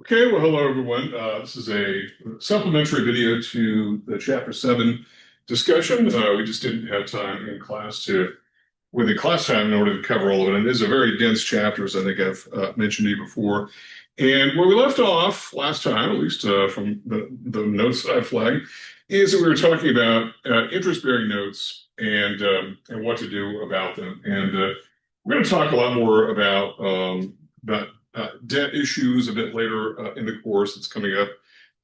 Okay, well, hello everyone. This is a supplementary video to the Chapter 7 discussion. We just didn't have time in class with the class time in order to cover all of it. And it is a very dense chapter, as I think I've mentioned to you before. And where we left off last time, at least from the notes that I flagged, is that we were talking about interest-bearing notes and what to do about them. And we're going to talk a lot more about debt issues a bit later in the course that's coming up.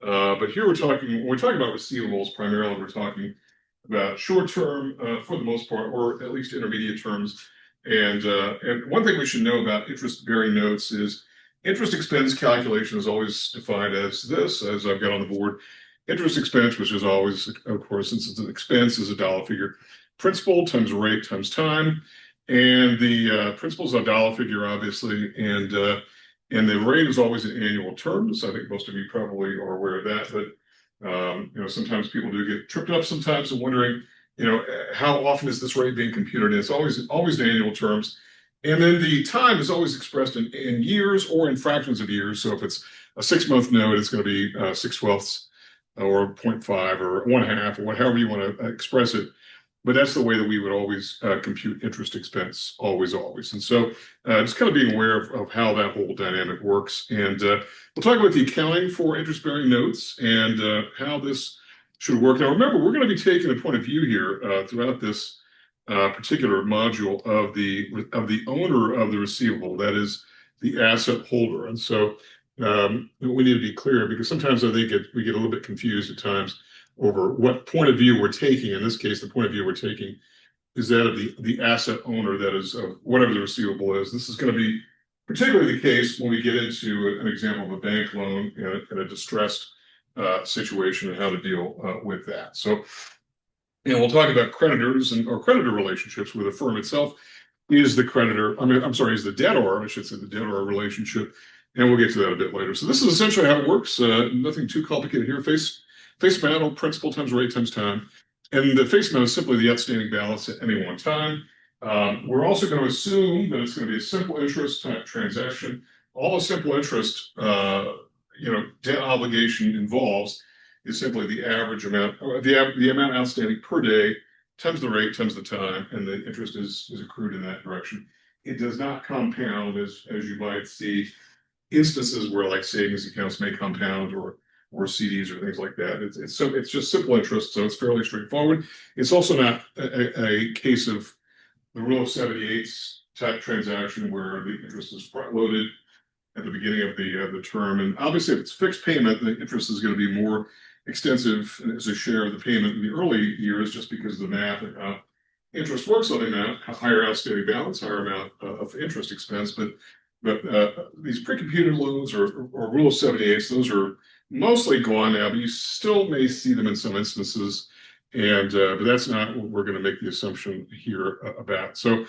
But here when we're talking about receivables, primarily we're talking about short-term for the most part, or at least intermediate terms. And one thing we should know about interest-bearing notes is interest expense calculation is always defined as this, as I've got on the board. Interest expense, which is always, of course, since it's an expense, is a dollar figure. Principal times rate times time. And the principal is a dollar figure, obviously, and the rate is always in annual terms. I think most of you probably are aware of that, but sometimes people do get tripped up sometimes and wondering, how often is this rate being computed? And it's always in annual terms. And then the time is always expressed in years or in fractions of years. So if it's a 6-month note, it's going to be 6/12 or 0.5 or 1/2 or however you want to express it. But that's the way that we would always compute interest expense, always. And so just kind of being aware of how that whole dynamic works. And we'll talk about the accounting for interest-bearing notes and how this should work. Now, remember, we're going to be taking a point of view here throughout this particular module of the owner of the receivable, that is the asset holder. And so we need to be clear, because sometimes I think we get a little bit confused at times over what point of view we're taking. In this case, the point of view we're taking is that of the asset owner, that is, of whatever the receivable is. This is going to be particularly the case when we get into an example of a bank loan in a distressed situation and how to deal with that. So, we'll talk about creditors or creditor relationships, where the firm itself is the creditor. Is the debtor, I should say, the debtor relationship. And we'll get to that a bit later. So this is essentially how it works. Nothing too complicated here. Face amount, principal times rate times time. And the face amount is simply the outstanding balance at any one time. We're also going to assume that it's going to be a simple interest type transaction. All a simple interest, debt obligation involves is simply the average amount, or the amount outstanding per day times the rate times the time, and the interest is accrued in that direction. It does not compound, as you might see instances where, like, savings accounts may compound or CDs or things like that. It's just simple interest, so it's fairly straightforward. It's also not a case of the rule of 78 type transaction where the interest is front loaded at the beginning of the term. And obviously, if it's fixed payment, the interest is going to be more extensive as a share of the payment in the early years, just because of the math and how interest works on the amount, higher outstanding balance, higher amount of interest expense. But these pre-computed loans or rule of 78s, those are mostly gone now, but you still may see them in some instances, and but that's not what we're going to make the assumption here about. So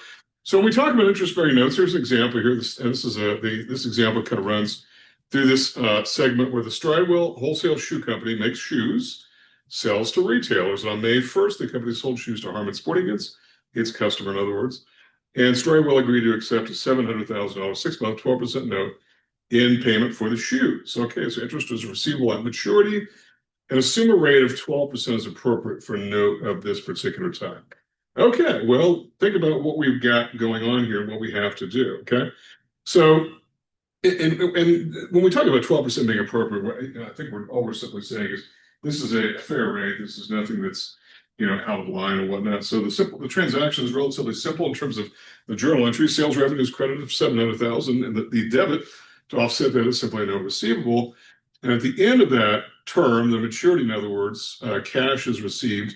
when we talk about interest-bearing notes, here's an example here. This example kind of runs through this segment where the Stridewell Wholesale Shoe Company makes shoes, sells to retailers. And on May 1st, the company sold shoes to Harmon Sporting Goods, its customer, in other words. And Stridewell agreed to accept a $700,000 6-month 12% note in payment for the shoes. Okay, so interest is receivable at maturity, and assume a rate of 12% is appropriate for a note of this particular type. Okay, well, think about what we've got going on here and what we have to do, okay? So, and when we talk about 12% being appropriate, I think all we're simply saying is this is a fair rate. This is nothing that's out of line and whatnot. So the transaction is relatively simple in terms of the journal entry. Sales revenue is credited of $700,000, and the debit to offset that is simply a note receivable. And at the end of that term, the maturity, in other words, cash is received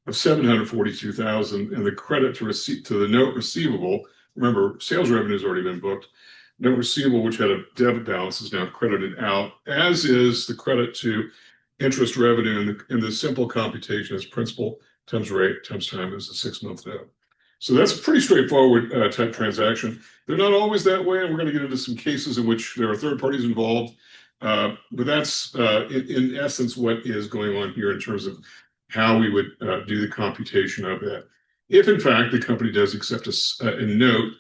of $742,000, and the credit to the note receivable. Remember, sales revenue has already been booked. Note receivable, which had a debit balance, is now credited out, as is the credit to interest revenue in the simple computation as principal times rate times time as a 6-month note. So that's a pretty straightforward type transaction. They're not always that way, and we're going to get into some cases in which there are third parties involved. But that's, in essence, what is going on here in terms of how we would do the computation of that. If, in fact, the company does accept a note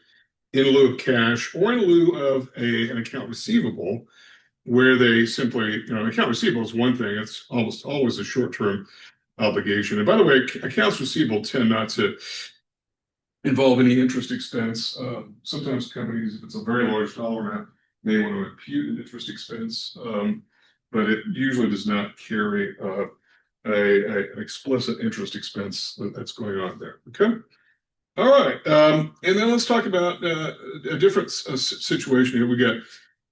in lieu of cash or in lieu of an account receivable, where they simply, account receivable is one thing. It's almost always a short-term obligation. And by the way, accounts receivable tend not to involve any interest expense. Sometimes companies, if it's a very large dollar amount, may want to impute an interest expense, but it usually does not carry an explicit interest expense that's going on there. Okay. All right. And then let's talk about a different situation here. We got,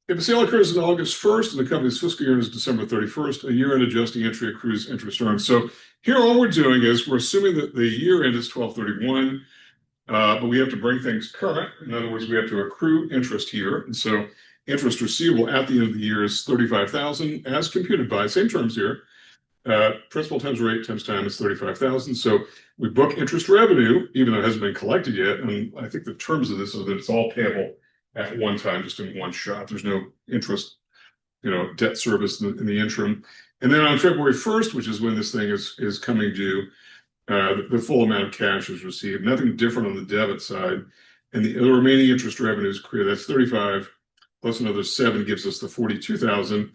if a sale occurs on August 1st and the company's fiscal year is December 31st, a year-end adjusting entry accrues interest earned. So here all we're doing is we're assuming that the year end is 12/31, but we have to bring things current. In other words, we have to accrue interest here. And so interest receivable at the end of the year is $35,000 as computed by, same terms here, principal times rate times time is $35,000. So we book interest revenue, even though it hasn't been collected yet. And I think the terms of this are that it's all payable at one time, just in one shot. There's no interest, debt service in the interim. And then on February 1st, which is when this thing is coming due, the full amount of cash is received. Nothing different on the debit side. And the remaining interest revenue is clear. That's 35 plus another 7 gives us the 42,000.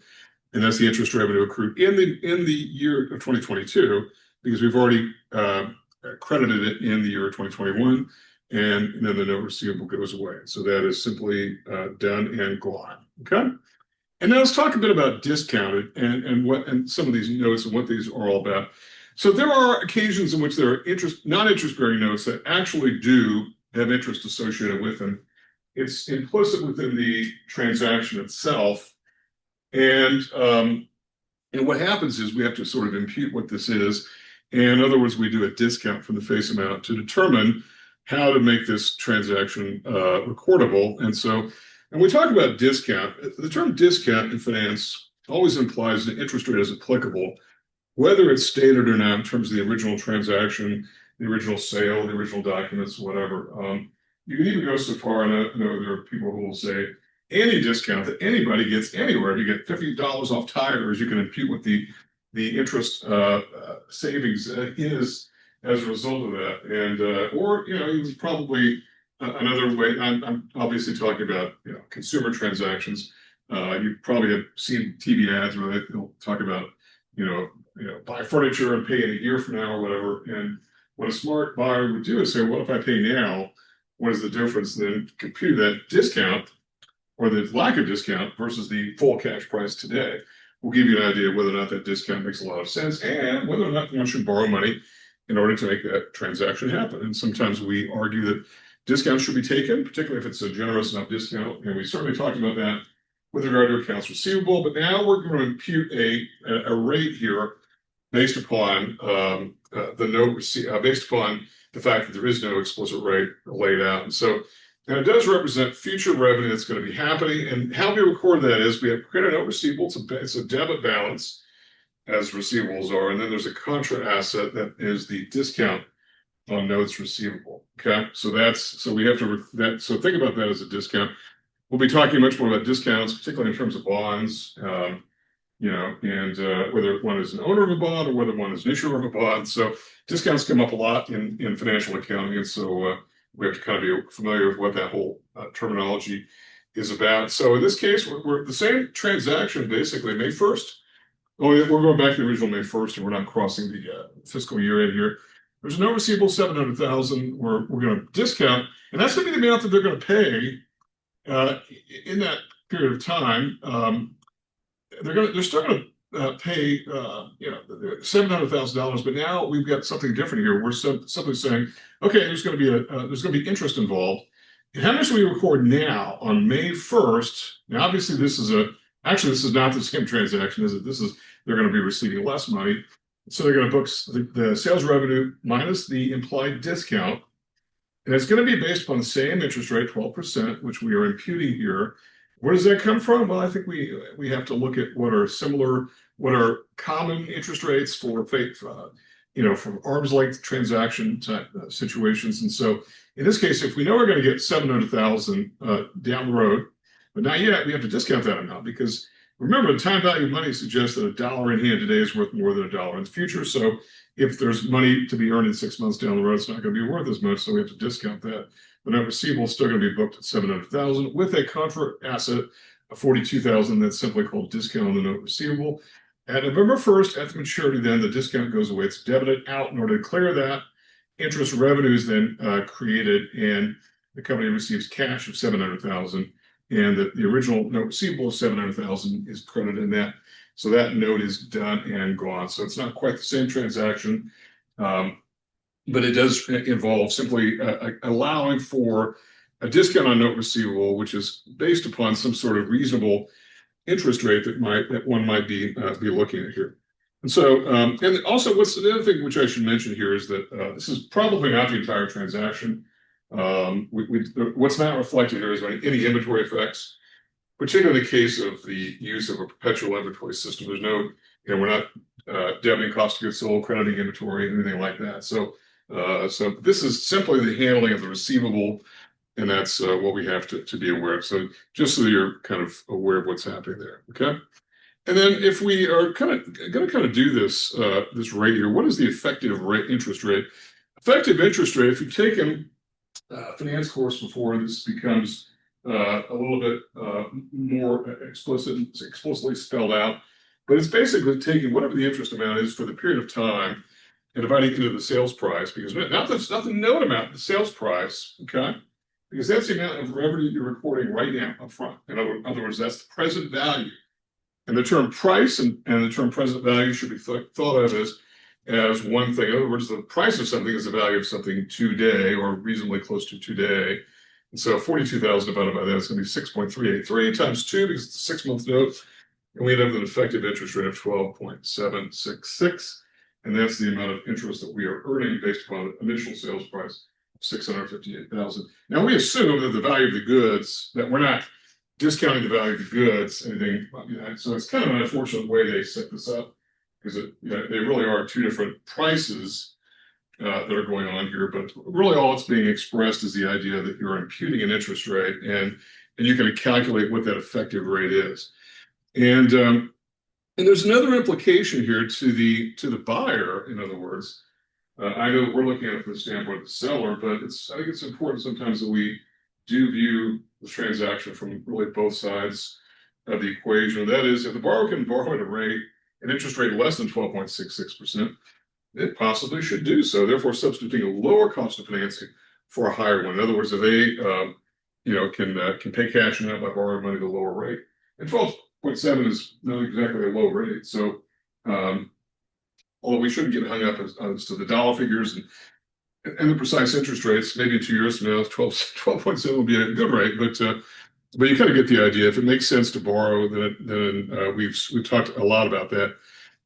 And that's the interest revenue accrued in the year of 2022, because we've already credited it in the year of 2021. And then the note receivable goes away. So that is simply done and gone. Okay. And now let's talk a bit about discounted and some of these notes and what these are all about. So there are occasions in which there are non-interest-bearing notes that actually do have interest associated with them. It's implicit within the transaction itself. And what happens is we have to sort of impute what this is. And in other words, we do a discount from the face amount to determine how to make this transaction recordable. And we talk about discount. The term discount in finance always implies an interest rate is applicable, whether it's stated or not in terms of the original transaction, the original sale, the original documents, whatever. You can even go so far, and I know there are people who will say any discount that anybody gets anywhere, if you get $50 off tires, you can impute what the interest savings is as a result of that. And or even probably another way. I'm obviously talking about consumer transactions. You probably have seen TV ads where they'll talk about buy furniture and pay in a year from now or whatever. And what a smart buyer would do is say, well, if I pay now, what is the difference? Then compute that discount or the lack of discount versus the full cash price today will give you an idea of whether or not that discount makes a lot of sense and whether or not one should borrow money in order to make that transaction happen. And sometimes we argue that discounts should be taken, particularly if it's a generous enough discount. And we certainly talked about that with regard to accounts receivable. But now we're going to impute a rate here based upon the note based upon the fact that there is no explicit rate laid out. And it does represent future revenue that's going to be happening. And how we record that is we have created a note receivable. It's a debit balance, as receivables are. And then there's a contra asset that is the discount on notes receivable. Okay. So we have to, so think about that as a discount. We'll be talking much more about discounts, particularly in terms of bonds, and whether one is an owner of a bond or whether one is an issuer of a bond. So discounts come up a lot in financial accounting. And so we have to kind of be familiar with what that whole terminology is about. So in this case, we're the same transaction, basically May 1st. Oh, we're going back to the original May 1st, and we're not crossing the fiscal year in here. There's a note receivable, $700,000. We're going to discount, and that's going to be the amount that they're going to pay in that period of time. They're still going to pay $700,000, but now we've got something different here. We're simply saying, okay, there's going to be interest involved. And how much do we record now on May 1st? Now, obviously, this is not the same transaction, is it? They're going to be receiving less money. So they're going to book the sales revenue minus the implied discount. And it's going to be based upon the same interest rate, 12%, which we are imputing here. Where does that come from? Well, I think we have to look at what are common interest rates for from arm's length transaction type situations. And so in this case, if we know we're going to get $700,000 down the road, but not yet, we have to discount that amount because remember, the time value of money suggests that $1 in hand today is worth more than $1 in the future. So if there's money to be earned in 6 months down the road, it's not going to be worth as much. So we have to discount that. The note receivable is still going to be booked at $700,000 with a contra asset a $42,000 that's simply called discount on the note receivable. At November 1st, at the maturity, then the discount goes away. It's debited out. In order to clear that, interest revenue is then created, and the company receives cash of $700,000, and the original note receivable of $700,000 is credited in that. So that note is done and gone. So it's not quite the same transaction, but it does involve simply allowing for a discount on note receivable, which is based upon some sort of reasonable interest rate that one might be looking at here. And so, and also, what's the other thing which I should mention here is that this is probably not the entire transaction. What's not reflected here is any inventory effects, particularly in the case of the use of a perpetual inventory system. There's no, we're not debiting cost of goods sold, crediting inventory, anything like that. So, so this is simply the handling of the receivable, and that's what we have to be aware of. So just so you're kind of aware of what's happening there, okay? And then if we are going to do this this rate here, what is the effective interest rate? Effective interest rate, if you've taken a finance course before, this becomes a little bit more explicitly spelled out. But it's basically taking whatever the interest amount is for the period of time and dividing it into the sales price, because not the note amount, the sales price, okay? Because that's the amount of revenue you're recording right now up front. In other words, that's the present value. And the term price and the term present value should be thought of as one thing. In other words, the price of something is the value of something today, or reasonably close to today. And so 42,000 divided by that is going to be 6.383 times 2, because it's a 6-month note. And we end up with an effective interest rate of 12.766. And that's the amount of interest that we are earning based upon the initial sales price of $658,000. Now, we assume that the value of the goods, that we're not discounting the value of the goods, anything. So it's kind of an unfortunate way they set this up, because they really are two different prices that are going on here. But really, all it's being expressed is the idea that you're imputing an interest rate, and you can calculate what that effective rate is. And there's another implication here to the buyer. In other words, I know we're looking at it from the standpoint of the seller, but I think it's important sometimes that we do view the transaction from really both sides of the equation. That is, if the borrower can borrow at an interest rate less than 12.66%, it possibly should do so, therefore substituting a lower cost of financing for a higher one. In other words, if they can pay cash now by borrowing money at a lower rate, and 12.7 is not exactly a low rate. So although we shouldn't get hung up as to the dollar figures and the precise interest rates, maybe in 2 years from now, 12.7 will be a good rate, but you kind of get the idea. If it makes sense to borrow, then we've talked a lot about that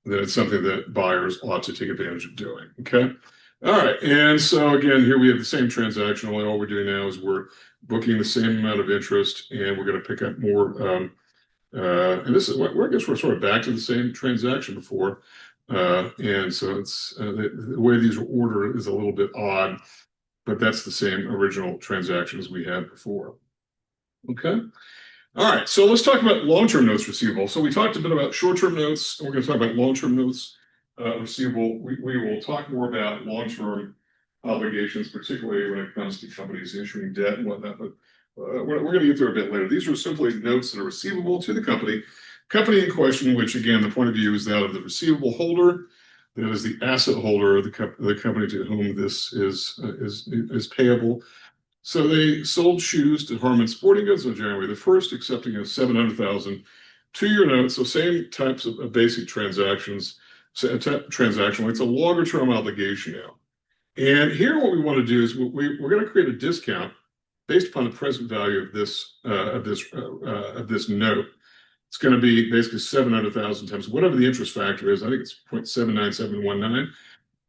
it's something that buyers ought to take advantage of doing. Okay, all right. And so again, here we have the same transaction. Only all we're doing now is we're booking the same amount of interest, and we're going to pick up more. And this is I guess we're sort of back to the same transaction before. And so it's the way these are ordered is a little bit odd, but that's the same original transaction as we had before. Okay. All right. So let's talk about long-term notes receivable. So we talked a bit about short-term notes, and we're going to talk about long-term notes receivable. We will talk more about long-term obligations, particularly when it comes to companies issuing debt and whatnot, but we're going to get there a bit later. These are simply notes that are receivable to the company in question, which again, the point of view is that of the receivable holder, that is the asset holder of the company to whom this is payable. So they sold shoes to Harman Sporting Goods on January the 1st, accepting a $700,000 2-year note. So same types of basic transactions. Transaction. It's a longer term obligation now. And here, what we want to do is we're going to create a discount based upon the present value of this note. It's going to be basically 700,000 times whatever the interest factor is. I think it's 0.79719.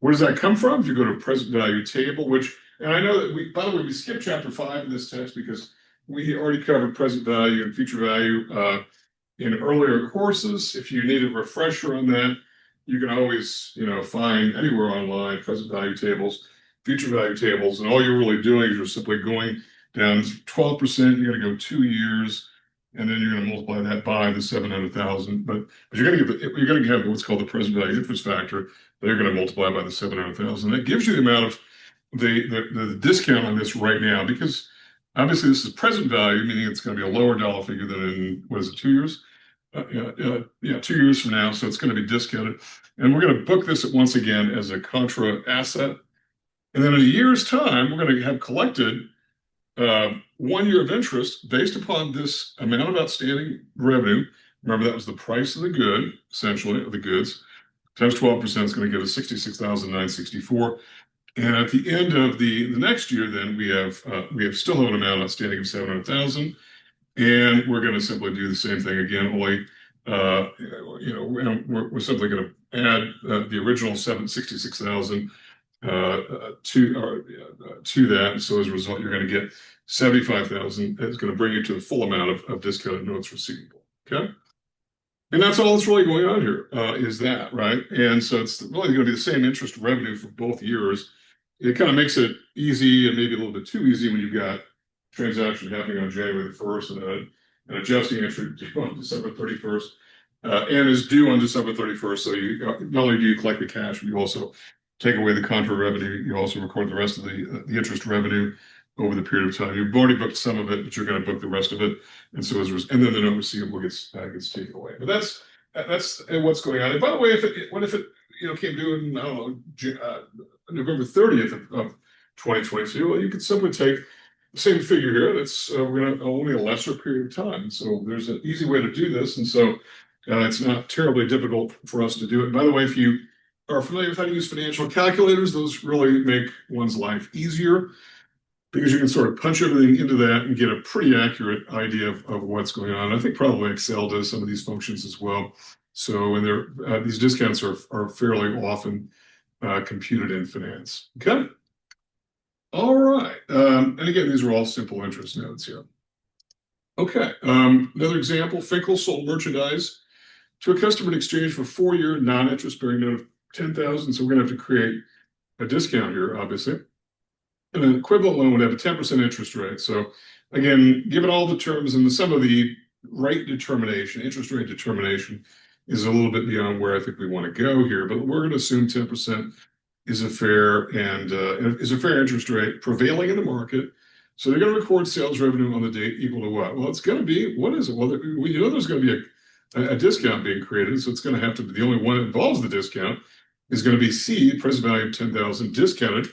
Where does that come from? If you go to a present value table, and I know that by the way, we skipped chapter 5 in this text because we already covered present value and future value in earlier courses. If you need a refresher on that, you can always, find anywhere online present value tables, future value tables, and all you're really doing is you're simply going down 12%. You're going to go 2 years, and then you're going to multiply that by the 700,000. But you're going to have what's called the present value interest factor that you're going to multiply by the 700,000. That gives you the amount of the discount on this right now, because Obviously, this is present value, meaning it's going to be a lower dollar figure than in, what is it, 2 years? Yeah, 2 years from now. So it's going to be discounted. And we're going to book this once again as a contra asset. And then in a year's time, we're going to have collected 1 year of interest based upon this amount of outstanding revenue. Remember, that was the price of the good, essentially, of the goods, times 12% is going to give us 66,964. And at the end of the next year, then we have still have an amount outstanding of 700,000, and we're going to simply do the same thing again. Only we're simply going to add the original 766,000 to that. So as a result, you're going to get 75,000. That's going to bring you to the full amount of discounted notes receivable. Okay. And that's all that's really going on here, is that, right? And so it's really going to be the same interest revenue for both years. It kind of makes it easy and maybe a little bit too easy when you've got transaction happening on January the 1st and an adjusting entry due on December 31st, and is due on December 31st. So you not only do you collect the cash, but you also take away the contra revenue. You also record the rest of the interest revenue over the period of time. You've already booked some of it, but you're going to book the rest of it, and so and then the note receivable gets taken away. But that's what's going on. And by the way, what if it came due in, I don't know, November 30th of 2022? Well, you could simply take the same figure here. That's only a lesser period of time. So there's an easy way to do this, and so it's not terribly difficult for us to do it. By the way, if you are familiar with how to use financial calculators, those really make one's life easier, because you can sort of punch everything into that and get a pretty accurate idea of what's going on. I think probably Excel does some of these functions as well. So, and these discounts are fairly often computed in finance. Okay. All right. And again, these are all simple interest notes here. Okay. Another example: Finkel sold merchandise to a customer in exchange for 4-year non-interest-bearing note of 10,000. So we're going to have to create a discount here, obviously. And an equivalent loan would have a 10% interest rate. So again, given all the terms and some of the rate determination, interest rate determination is a little bit beyond where I think we want to go here, but we're going to assume 10% is a fair interest rate prevailing in the market. So they're going to record sales revenue on the date equal to what? Well, it's going to be, what is it? Well, we know there's going to be a discount being created. So it's going to have to be, the only one that involves the discount is going to be C, present value of 10,000 discounted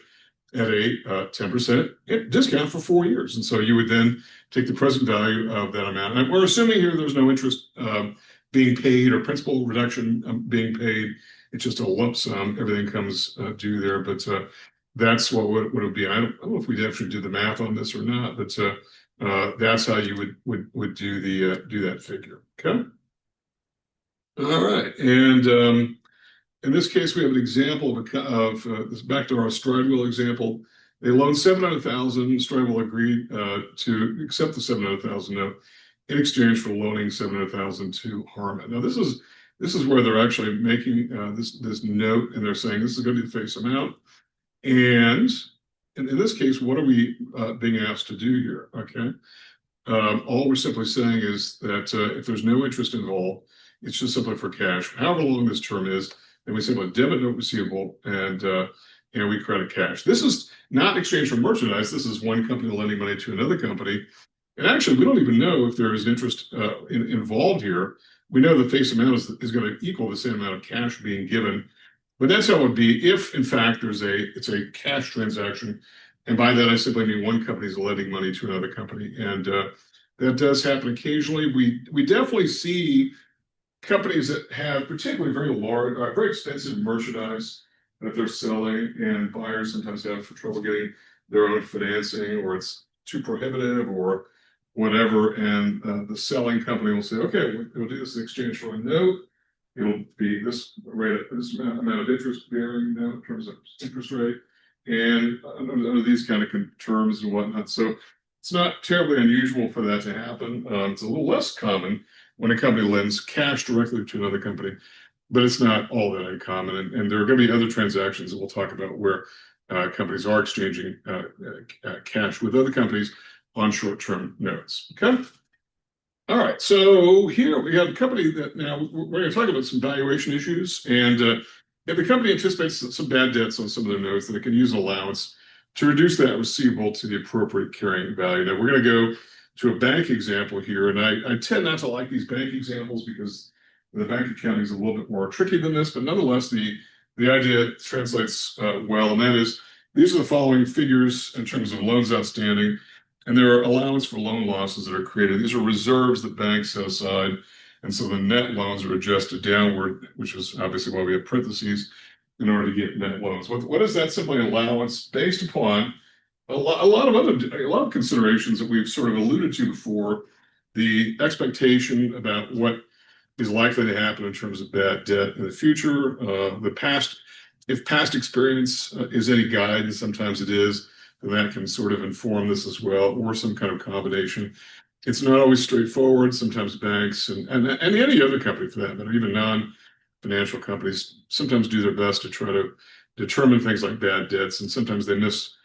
at a 10% discount for 4 years. And so you would then take the present value of that amount. And we're assuming here there's no interest being paid or principal reduction being paid. It's just a lump sum. Everything comes due there. But that's what it would be. I don't know if we'd actually do the math on this or not, but that's how you would do that figure. Okay. All right. And in this case, we have an example of this, back to our Stridewell example. They loaned 700,000. Stridewell agreed to accept the 700,000 note in exchange for loaning 700,000 to Harman. Now, this is where they're actually making this note, and they're saying this is going to be the face amount. And in this case, what are we being asked to do here? Okay. All we're simply saying is that if there's no interest involved, it's just simply for cash. However long this term is, then we simply debit note receivable and we credit cash. This is not exchange for merchandise. This is one company lending money to another company. And actually, we don't even know if there is interest involved here. We know the face amount is going to equal the same amount of cash being given. But that's how it would be if, in fact, it's a cash transaction. And by that, I simply mean one company is lending money to another company. And that does happen occasionally. We definitely see companies that have particularly very large, very expensive merchandise that they're selling, and buyers sometimes have trouble getting their own financing, or it's too prohibitive or whatever. And the selling company will say, okay, we'll do this in exchange for a note. It'll be this rate, this amount of interest bearing now in terms of interest rate, and under these kind of terms and whatnot. So it's not terribly unusual for that to happen. It's a little less common when a company lends cash directly to another company, but it's not all that uncommon. And there are going to be other transactions that we'll talk about where companies are exchanging cash with other companies on short-term notes. Okay. All right. So here we have a company that now we're going to talk about some valuation issues. And if the company anticipates some bad debts on some of their notes, then it can use an allowance to reduce that receivable to the appropriate carrying value. Now, we're going to go to a bank example here, and I tend not to like these bank examples because the bank accounting is a little bit more tricky than this, but nonetheless, the idea translates well, and that is these are the following figures in terms of loans outstanding, and there are allowance for loan losses that are created. These are reserves that banks set aside, and so the net loans are adjusted downward, which is obviously why we have parentheses in order to get net loans. What is that? Simply allowance based upon a lot of considerations that we've sort of alluded to before. The expectation about what is likely to happen in terms of bad debt in the future, if past experience is any guide, and sometimes it is, then that can sort of inform this as well, or some kind of combination. It's not always straightforward. Sometimes banks and any other company for that matter, even non-financial companies, sometimes do their best to try to determine things like bad debts, and sometimes they miss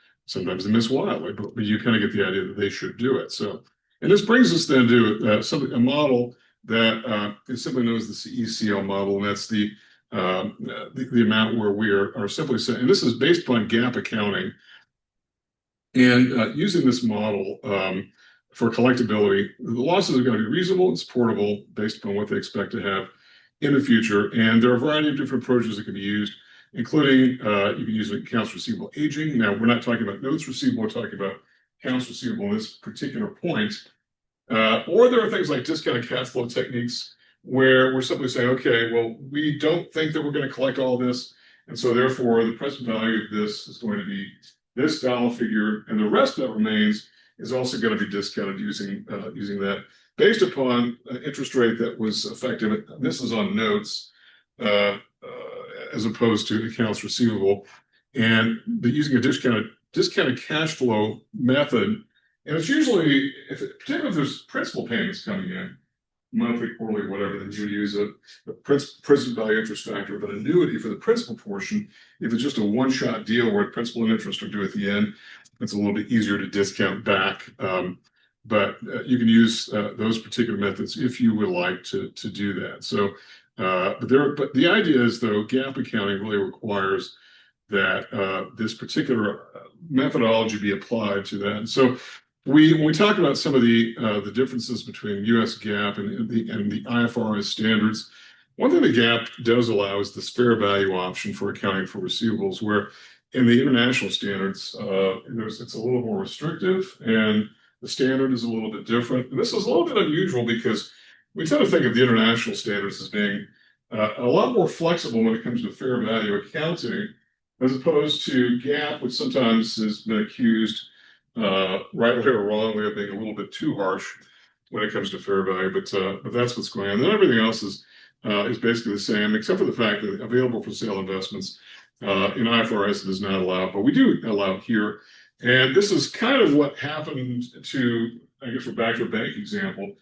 wildly, but you kind of get the idea that they should do it. So, and this brings us then to a model that is simply known as the ECL model, and that's the amount where we are simply saying, and this is based upon GAAP accounting, and using this model for collectability, the losses are going to be reasonable and supportable based upon what they expect to have in the future. And there are a variety of different approaches that can be used, including you can use accounts receivable aging. Now, we're not talking about notes receivable, we're talking about accounts receivable in this particular point. Or there are things like discounted cash flow techniques where we're simply saying, okay, well, we don't think that we're going to collect all this, and so therefore the present value of this is going to be this dollar figure, and the rest that remains is also going to be discounted using that based upon an interest rate that was effective. This is on notes as opposed to accounts receivable, and using a discounted cash flow method. And it's usually, particularly if there's principal payments coming in, monthly, quarterly, whatever, then you use a present value interest factor, but annuity for the principal portion. If it's just a one-shot deal where principal and interest are due at the end, it's a little bit easier to discount back. But you can use those particular methods if you would like to do that. So, but the idea is, though, GAAP accounting really requires that this particular methodology be applied to that. And so, when we talk about some of the differences between U.S. GAAP and the IFRS standards, one thing the GAAP does allow is this fair value option for accounting for receivables, where in the international standards, it's a little more restrictive, and the standard is a little bit different. And this is a little bit unusual because we tend to think of the international standards as being a lot more flexible when it comes to fair value accounting, as opposed to GAAP, which sometimes has been accused, rightly or wrongly, of being a little bit too harsh when it comes to fair value. But that's what's going on. Then everything else is basically the same, except for the fact that available for sale investments in IFRS it is not allowed, but we do allow here. And this is kind of what happened to, I guess we're back to a bank example,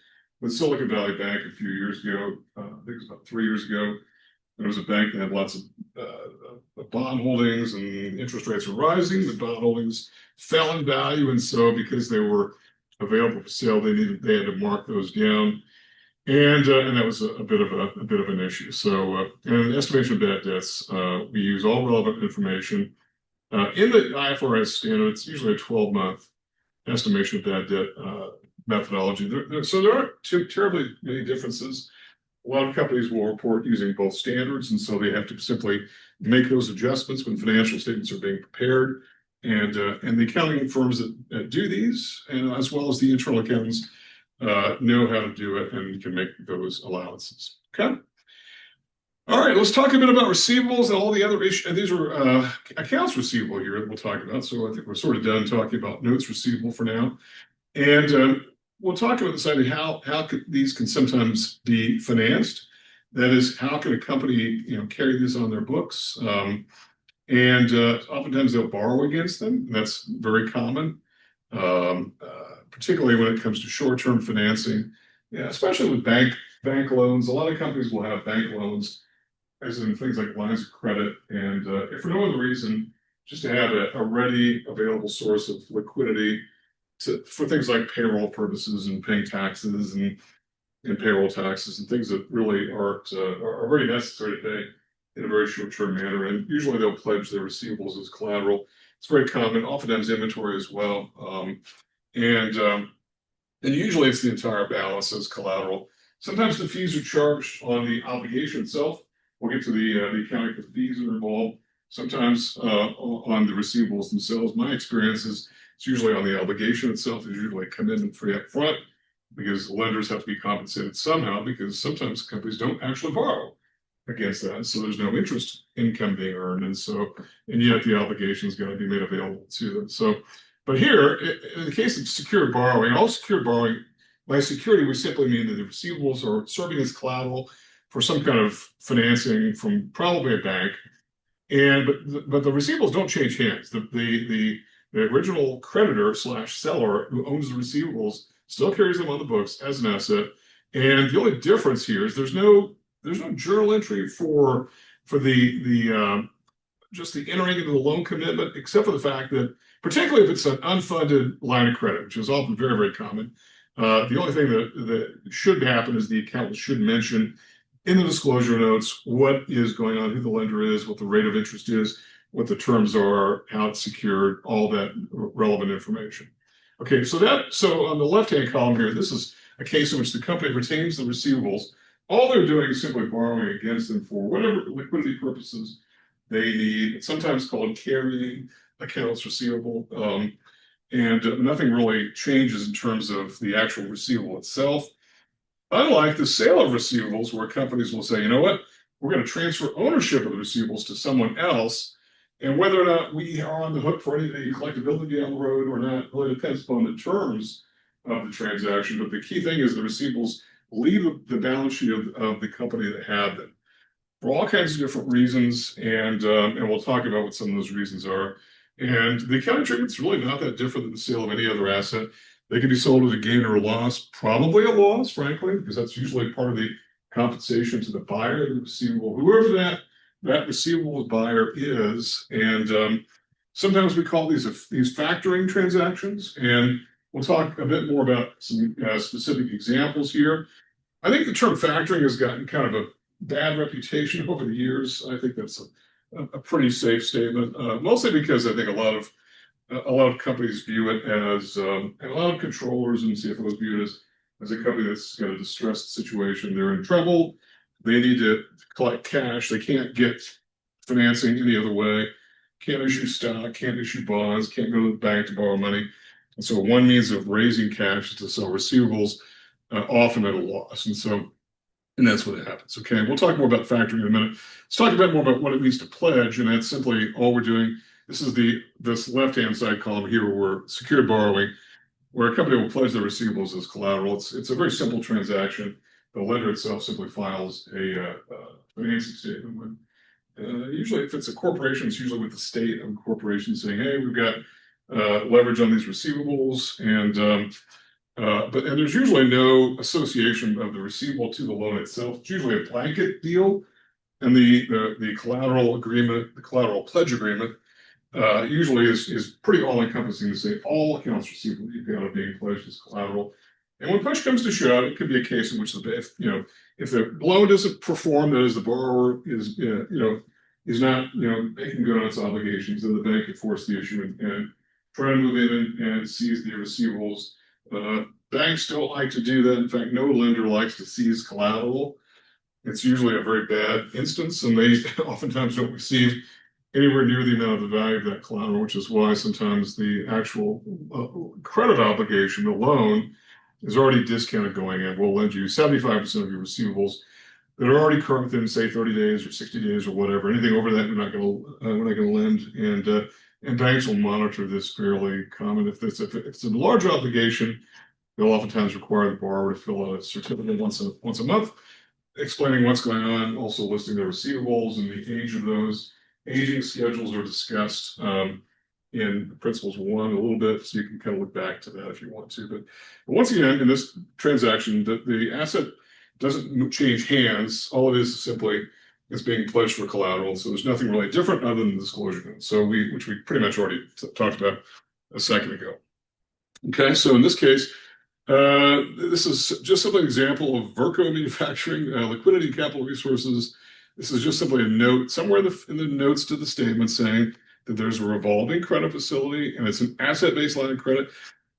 with Silicon Valley Bank a few years ago. I think it was about 3 years ago. There was a bank that had lots of bond holdings, and interest rates were rising. The bond holdings fell in value, and so because they were available for sale, they had to mark those down, and that was a bit of an issue. So, in estimation of bad debts, we use all relevant information. In the IFRS standard, it's usually a 12-month estimation of bad debt methodology. So there aren't too terribly many differences. A lot of companies will report using both standards, and so they have to simply make those adjustments when financial statements are being prepared. And the accounting firms that do these, and as well as the internal accountants, know how to do it and can make those allowances. Okay. All right, let's talk a bit about receivables and all the other issues. These are accounts receivable here that we'll talk about. So I think we're sort of done talking about notes receivable for now. And we'll talk about this idea how these can sometimes be financed. That is, how can a company carry these on their books? And oftentimes they'll borrow against them. That's very common, particularly when it comes to short-term financing. Yeah, especially with bank loans. A lot of companies will have bank loans, as in things like lines of credit, and if for no other reason, just to have a ready, available source of liquidity for things like payroll purposes and paying taxes and payroll taxes and things that really are very necessary to pay in a very short-term manner. And usually they'll pledge their receivables as collateral It's very common, oftentimes inventory as well. And usually it's the entire balance as collateral. Sometimes the fees are charged on the obligation itself. We'll get to the accounting for fees that are involved. Sometimes on the receivables themselves. My experience is it's usually on the obligation itself. There's usually a commitment fee up front because lenders have to be compensated somehow, because sometimes companies don't actually borrow against that. So there's no interest income being earned. And yet the obligation is going to be made available to them. So, but here, in the case of secured borrowing, all secured borrowing, by security, we simply mean that the receivables are serving as collateral for some kind of financing from probably a bank. But the receivables don't change hands. The original creditor / seller who owns the receivables still carries them on the books as an asset. And the only difference here is there's no journal entry for the just the entering into the loan commitment, except for the fact that, particularly if it's an unfunded line of credit, which is often very, very common, the only thing that should happen is the accountant should mention in the disclosure notes what is going on, who the lender is, what the rate of interest is, what the terms are, how it's secured, all that relevant information. Okay, so on the left-hand column here, this is a case in which the company retains the receivables. All they're doing is simply borrowing against them for whatever liquidity purposes they need. It's sometimes called carrying accounts receivable. And nothing really changes in terms of the actual receivable itself. Unlike the sale of receivables, where companies will say, you know what, we're going to transfer ownership of the receivables to someone else, and whether or not we are on the hook for any collectability down the road or not really depends upon the terms of the transaction. But the key thing is the receivables leave the balance sheet of the company that had them for all kinds of different reasons, and we'll talk about what some of those reasons are. And the accounting treatment's really not that different than the sale of any other asset. They can be sold at a gain or a loss, probably a loss, frankly, because that's usually part of the compensation to the buyer of the receivable, whoever that receivable buyer is. And sometimes we call these factoring transactions, and we'll talk a bit more about some specific examples here. I think the term factoring has gotten kind of a bad reputation over the years. I think that's a pretty safe statement, mostly because I think a lot of companies view it as, and a lot of controllers and CFOs view it as a company that's got a distressed situation. They're in trouble. They need to collect cash. They can't get financing any other way. Can't issue stock. Can't issue bonds. Can't go to the bank to borrow money. And so one means of raising cash is to sell receivables, often at a loss. And that's what happens. Okay, we'll talk more about factoring in a minute. Let's talk a bit more about what it means to pledge, and that's simply all we're doing. This is this left-hand side column here where we're secured borrowing, where a company will pledge their receivables as collateral. It's a very simple transaction. The lender itself simply files a financing statement with, usually if it's a corporation, it's usually with the state of a corporation saying, hey, we've got leverage on these receivables, and there's usually no association of the receivable to the loan itself. It's usually a blanket deal, and the collateral agreement, the collateral pledge agreement, usually is pretty all-encompassing to say all accounts receivable you've got are being pledged as collateral. And when push comes to shove, it could be a case in which if the loan doesn't perform, that is, the borrower is not making good on its obligations, then the bank could force the issue and try to move in and seize the receivables. Banks don't like to do that. In fact, no lender likes to seize collateral. It's usually a very bad instance, and they oftentimes don't receive anywhere near the amount of the value of that collateral, which is why sometimes the actual credit obligation, the loan, is already discounted going in. We'll lend you 75% of your receivables that are already current within, say, 30 days or 60 days or whatever. Anything over that, we're not going to lend. And banks will monitor this fairly common. If it's a large obligation, they'll oftentimes require the borrower to fill out a certificate once a month, explaining what's going on, also listing their receivables and the age of those. Aging schedules are discussed in Principles 1 a little bit, so you can kind of look back to that if you want to. But once again, in this transaction, the asset doesn't change hands. All it is simply it's being pledged for collateral. So there's nothing really different other than the disclosure note. So which we pretty much already talked about a second ago. Okay, so in this case, this is just simply an example of Verco manufacturing, liquidity capital resources. This is just simply a note somewhere in the notes to the statement saying that there's a revolving credit facility and it's an asset-based line of credit.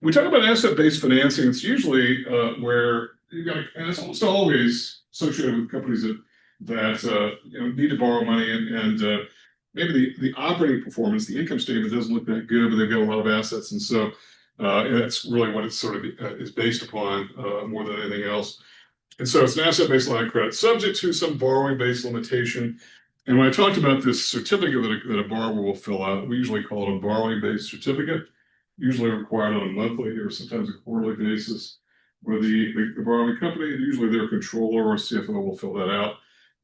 We talk about asset-based financing. It's usually where you got, and it's almost always associated with companies that need to borrow money and maybe the operating performance, the income statement doesn't look that good, but they've got a lot of assets, and so that's really what it's sort of is based upon more than anything else. And so it's an asset-based line of credit subject to some borrowing-based limitation. And when I talked about this certificate that a borrower will fill out, we usually call it a borrowing-based certificate, usually required on a monthly or sometimes a quarterly basis, where the borrowing company, usually their controller or CFO, will fill that out,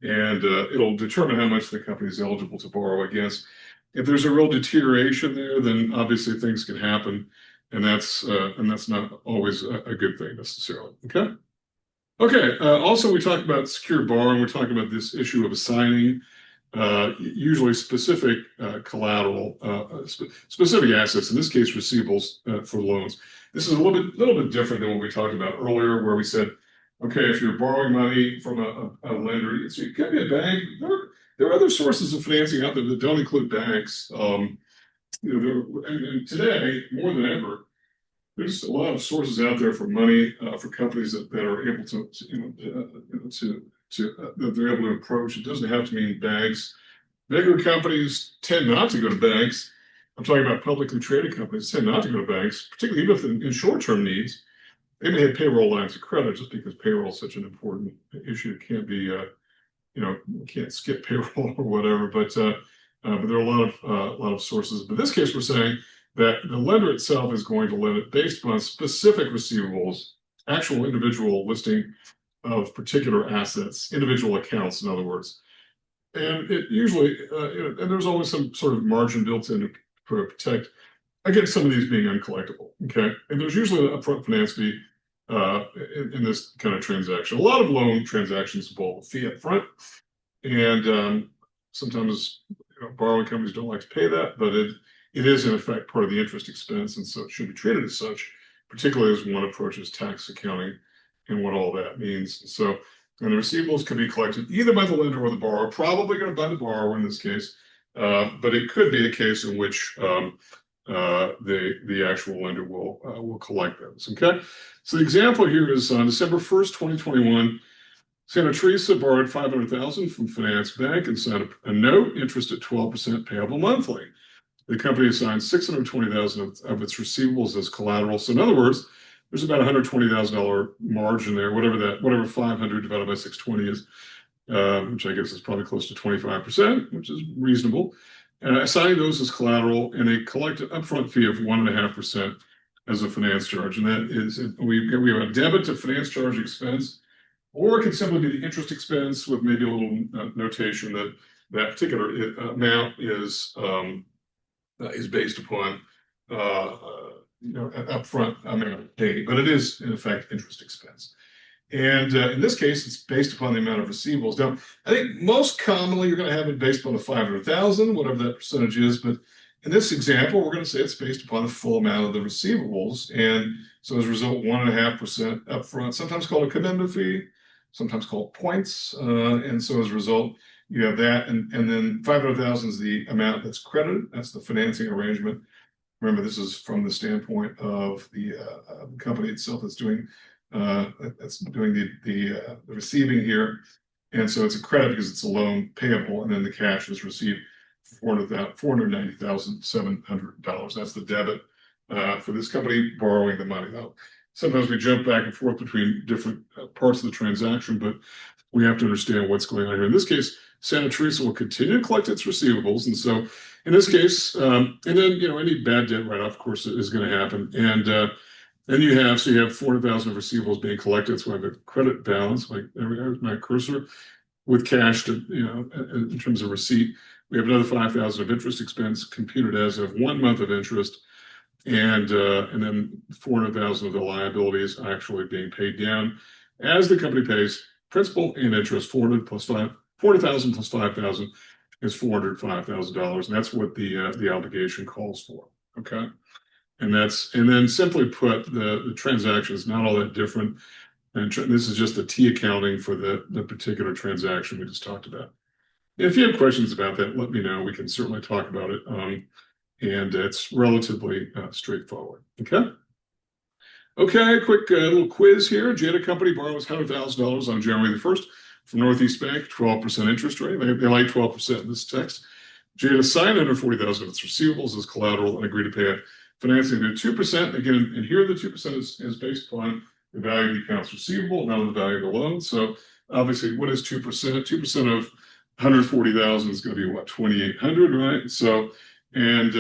and it'll determine how much the company is eligible to borrow against. If there's a real deterioration there, then obviously things can happen, and that's not always a good thing necessarily. Okay. Okay. Also, we talk about secured borrowing. We're talking about this issue of assigning usually specific collateral, specific assets. In this case, receivables for loans. This is a little bit different than what we talked about earlier, where we said, okay, if you're borrowing money from a lender, so it could be a bank. There are other sources of financing out there that don't include banks. And today, more than ever, there's a lot of sources out there for money for companies that are able that they're able to approach. It doesn't have to mean banks. Bigger companies tend not to go to banks. I'm talking about publicly traded companies tend not to go to banks, particularly even if in short-term needs. They may have payroll lines of credit just because payroll is such an important issue. It can't be, you can't skip payroll or whatever. But there are a lot of sources. But in this case, we're saying that the lender itself is going to limit based upon specific receivables, actual individual listing of particular assets, individual accounts, in other words. And it usually, and there's always some sort of margin built in to protect against some of these being uncollectible. Okay. And there's usually an upfront finance fee in this kind of transaction. A lot of loan transactions involve a fee up front. And sometimes borrowing companies don't like to pay that, but it is in effect part of the interest expense. And so it should be treated as such, particularly as one approaches tax accounting and what all that means. So, and the receivables can be collected either by the lender or the borrower, probably going to by the borrower in this case, but it could be a case in which the actual lender will collect those. Okay, so the example here is on December 1st, 2021, Santa Teresa borrowed $500,000 from Finance Bank and signed a note, interest at 12% payable monthly. The company assigned $620,000 of its receivables as collateral. So in other words, there's about $120,000 margin there, whatever 500 divided by 620 is, which I guess is probably close to 25%, which is reasonable. Assigning those as collateral, and they collect an upfront fee of 1.5% as a finance charge. And that is, we have a debit to finance charge expense, or it can simply be the interest expense with maybe a little notation that that particular amount is based upon an upfront amount paid, but it is in effect interest expense. And in this case, it's based upon the amount of receivables. Now, I think most commonly you're going to have it based upon the 500,000, whatever that percentage is. But in this example, we're going to say it's based upon the full amount of the receivables. And so as a result, 1.5% upfront, sometimes called a commitment fee, sometimes called points. And so as a result, you have that. And then 500,000 is the amount that's credited. That's the financing arrangement. Remember, this is from the standpoint of the company itself that's doing the receiving here, and so it's a credit because it's a loan payable, and then the cash is received for $490,700. That's the debit for this company borrowing the money. Now, sometimes we jump back and forth between different parts of the transaction, but we have to understand what's going on here. In this case, Santa Teresa will continue to collect its receivables, and so in this case, and then any bad debt write-off, of course, is going to happen, and then you have 400,000 of receivables being collected. So I have a credit balance, like my cursor, with cash to in terms of receipt. We have another 5,000 of interest expense computed as of 1 month of interest, and then 400,000 of the liabilities actually being paid down as the company pays principal and interest. 400,000 plus 5,000 is $405,000, and that's what the obligation calls for. Okay, and then simply put, the transaction is not all that different, and this is just the T accounting for the particular transaction we just talked about. If you have questions about that, let me know. We can certainly talk about it. And it's relatively straightforward. Okay. Okay, quick little quiz here. Jada Company borrows $100,000 on January the 1st from Northeast Bank, 12% interest rate. They like 12% in this text. Jada signed $140,000 of its receivables as collateral and agreed to pay a financing of 2%. Again, and here the 2% is based upon the value of the accounts receivable, not the value of the loan. So obviously, what is 2%? 2% of 140,000 is going to be what, 2,800, right? So, and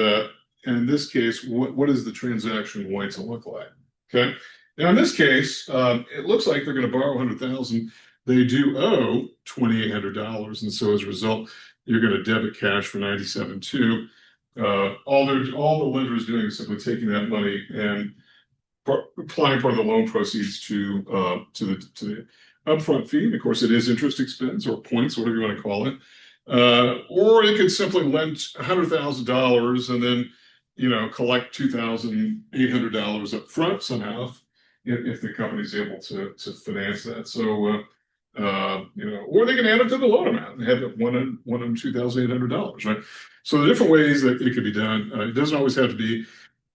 in this case, what is the transaction going to look like? Okay. Now, in this case, it looks like they're going to borrow 100,000. They do owe $2,800, and so as a result, you're going to debit cash for 97.2. All the lender is doing is simply taking that money and applying part of the loan proceeds to the upfront fee. And of course, it is interest expense or points, whatever you want to call it. Or it could simply lend $100,000 and then collect $2,800 up front somehow if the company's able to finance that. So, or they can add it to the loan amount and have it one and $2,800, right? So the different ways that it could be done. It doesn't always have to be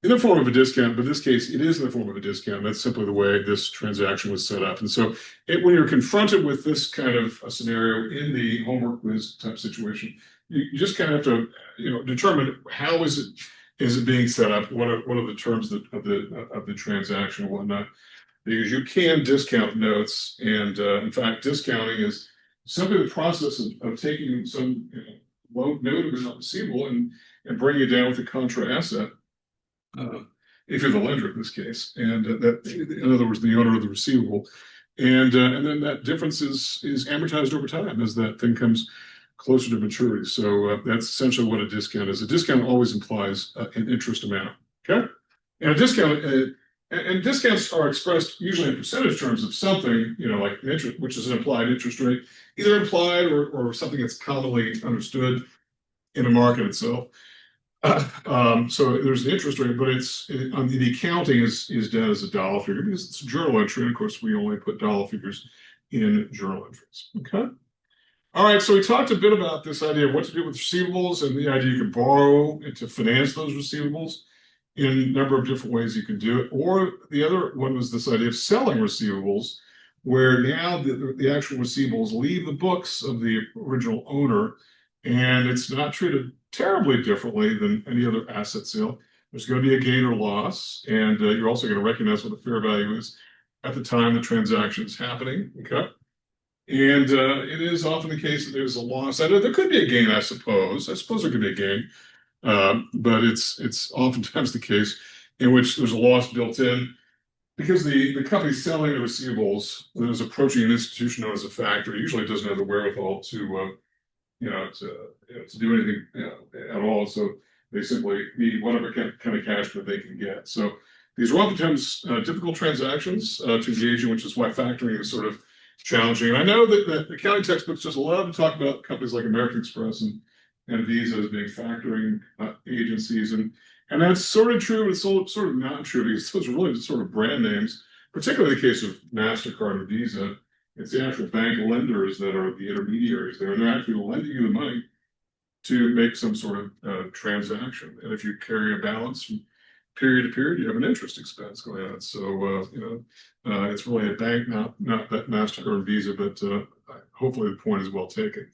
in the form of a discount, but in this case, it is in the form of a discount. That's simply the way this transaction was set up. And so when you're confronted with this kind of a scenario in the homework quiz type situation, you just kind of have to, determine how is it being set up? What are the terms of the transaction and whatnot? Because you can discount notes, and in fact, discounting is simply the process of taking some loan note of an receivable and bringing it down with a contra asset. If you're the lender in this case, and that, in other words, the owner of the receivable, and then that difference is amortized over time as that thing comes closer to maturity. So that's essentially what a discount is. A discount always implies an interest amount. Okay, and a discount and discounts are expressed usually in percentage terms of something, like an interest, which is an implied interest rate, either implied or something that's commonly understood in the market itself. So there's an interest rate, but on the accounting is done as a dollar figure because it's a journal entry. And of course, we only put dollar figures in journal entries. Okay. All right. So we talked a bit about this idea of what to do with receivables and the idea you can borrow to finance those receivables in a number of different ways you can do it. Or the other one was this idea of selling receivables, where now the actual receivables leave the books of the original owner, and it's not treated terribly differently than any other asset sale. There's going to be a gain or loss, and you're also going to recognize what the fair value is at the time the transaction is happening. Okay, and it is often the case that there's a loss. I know there could be a gain, I suppose. I suppose there could be a gain, but it's oftentimes the case in which there's a loss built in because the company selling the receivables that is approaching an institution known as a factor usually doesn't have the wherewithal to do anything at all. So they simply need whatever kind of cash that they can get. So these are oftentimes difficult transactions to engage in, which is why factoring is sort of challenging. And I know that the accounting textbooks just love to talk about companies like American Express and Visa as being factoring agencies. And that's sort of true, but it's sort of not true because those are really just sort of brand names, particularly in the case of MasterCard and Visa. It's the actual bank lenders that are the intermediaries there, and they're actually lending you the money to make some sort of transaction. And if you carry a balance from period to period, you have an interest expense going on. So, it's really a bank, not that MasterCard and Visa, but hopefully the point is well taken.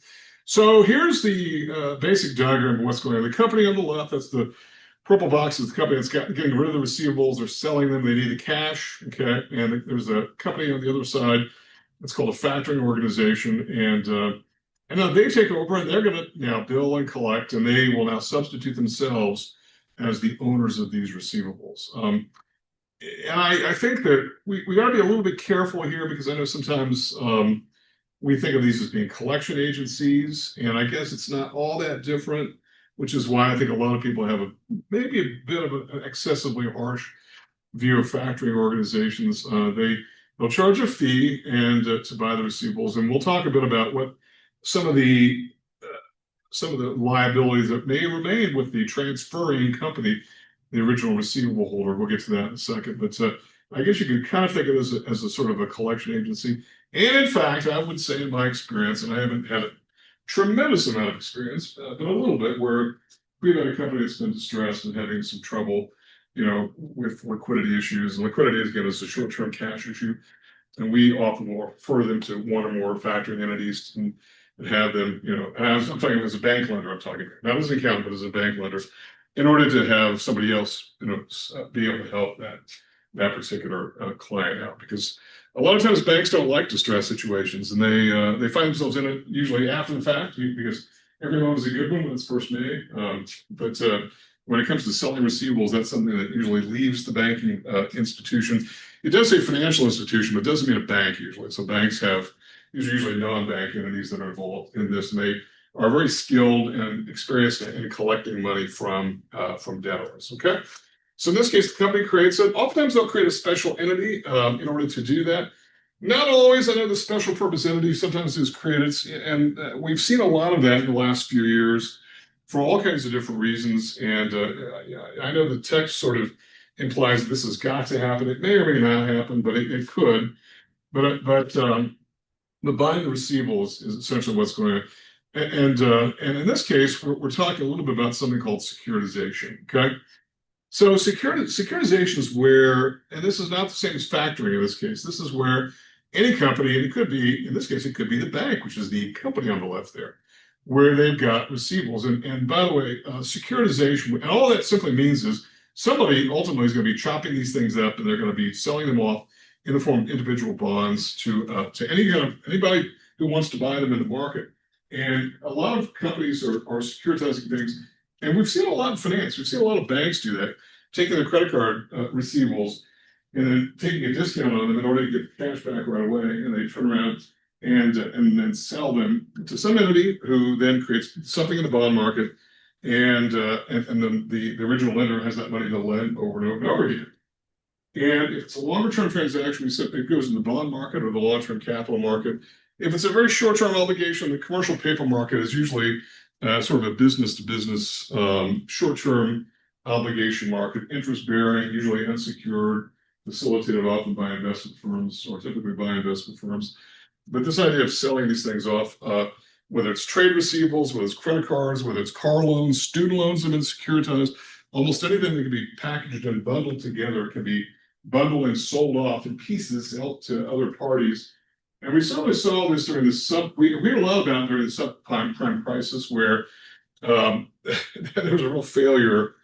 So here's the basic diagram of what's going on. The company on the left, that's the purple box, is the company that's getting rid of the receivables. They're selling them. They need the cash. Okay, and there's a company on the other side. It's called a factoring organization, and now they take over, and they're going to now bill and collect, and they will now substitute themselves as the owners of these receivables. And I think that we got to be a little bit careful here because I know sometimes we think of these as being collection agencies, and I guess it's not all that different, which is why I think a lot of people have maybe a bit of an excessively harsh view of factoring organizations. They'll charge a fee and to buy the receivables, and we'll talk a bit about what some of the liabilities that may remain with the transferring company, the original receivable holder. We'll get to that in a second, but I guess you could kind of think of it as a sort of a collection agency. And in fact, I would say in my experience, and I haven't had tremendous amount of experience, but a little bit where we've had a company that's been distressed and having some trouble, with liquidity issues. And liquidity is, again, is a short-term cash issue. And we often will refer them to one or more factoring entities and have them, I'm talking as a bank lender, I'm talking not as an accountant, but as a bank lender, in order to have somebody else, be able to help that particular client out. Because a lot of times banks don't like distress situations, and they find themselves in it usually after the fact, because every loan is a good one when it's first made. But when it comes to selling receivables, that's something that usually leaves the banking institution. It does say financial institution, but it doesn't mean a bank usually. So banks have usually non-bank entities that are involved in this, and they are very skilled and experienced in collecting money from debtors. Okay, so in this case, the company creates it. Oftentimes, they'll create a special entity in order to do that. Not always. I know the special purpose entity sometimes is created, and we've seen a lot of that in the last few years for all kinds of different reasons. And I know the text sort of implies this has got to happen. It may or may not happen, but it could. But buying the receivables is essentially what's going on. And in this case, we're talking a little bit about something called securitization. Okay, so securitization is where, and this is not the same as factoring in this case. This is where any company, and it could be, in this case, it could be the bank, which is the company on the left there, where they've got receivables. And by the way, securitization, and all that simply means is somebody ultimately is going to be chopping these things up, and they're going to be selling them off in the form of individual bonds to anybody who wants to buy them in the market. And a lot of companies are securitizing things, and we've seen a lot in finance. We've seen a lot of banks do that, taking their credit card receivables and then taking a discount on them in order to get the cash back right away, and they turn around and then sell them to some entity who then creates something in the bond market, and then the original lender has that money to lend over and over and over again. And if it's a longer-term transaction, it goes in the bond market or the long-term capital market. If it's a very short-term obligation, the commercial paper market is usually sort of a business-to-business short-term obligation market, interest-bearing, usually unsecured, facilitated often by investment firms, or typically by investment firms. But this idea of selling these things off, whether it's trade receivables, whether it's credit cards, whether it's car loans, student loans have been securitized, almost anything that can be packaged and bundled together can be bundled and sold off in pieces to other parties. And we certainly saw this during we heard a lot about during the subprime crisis, where there was a real failure.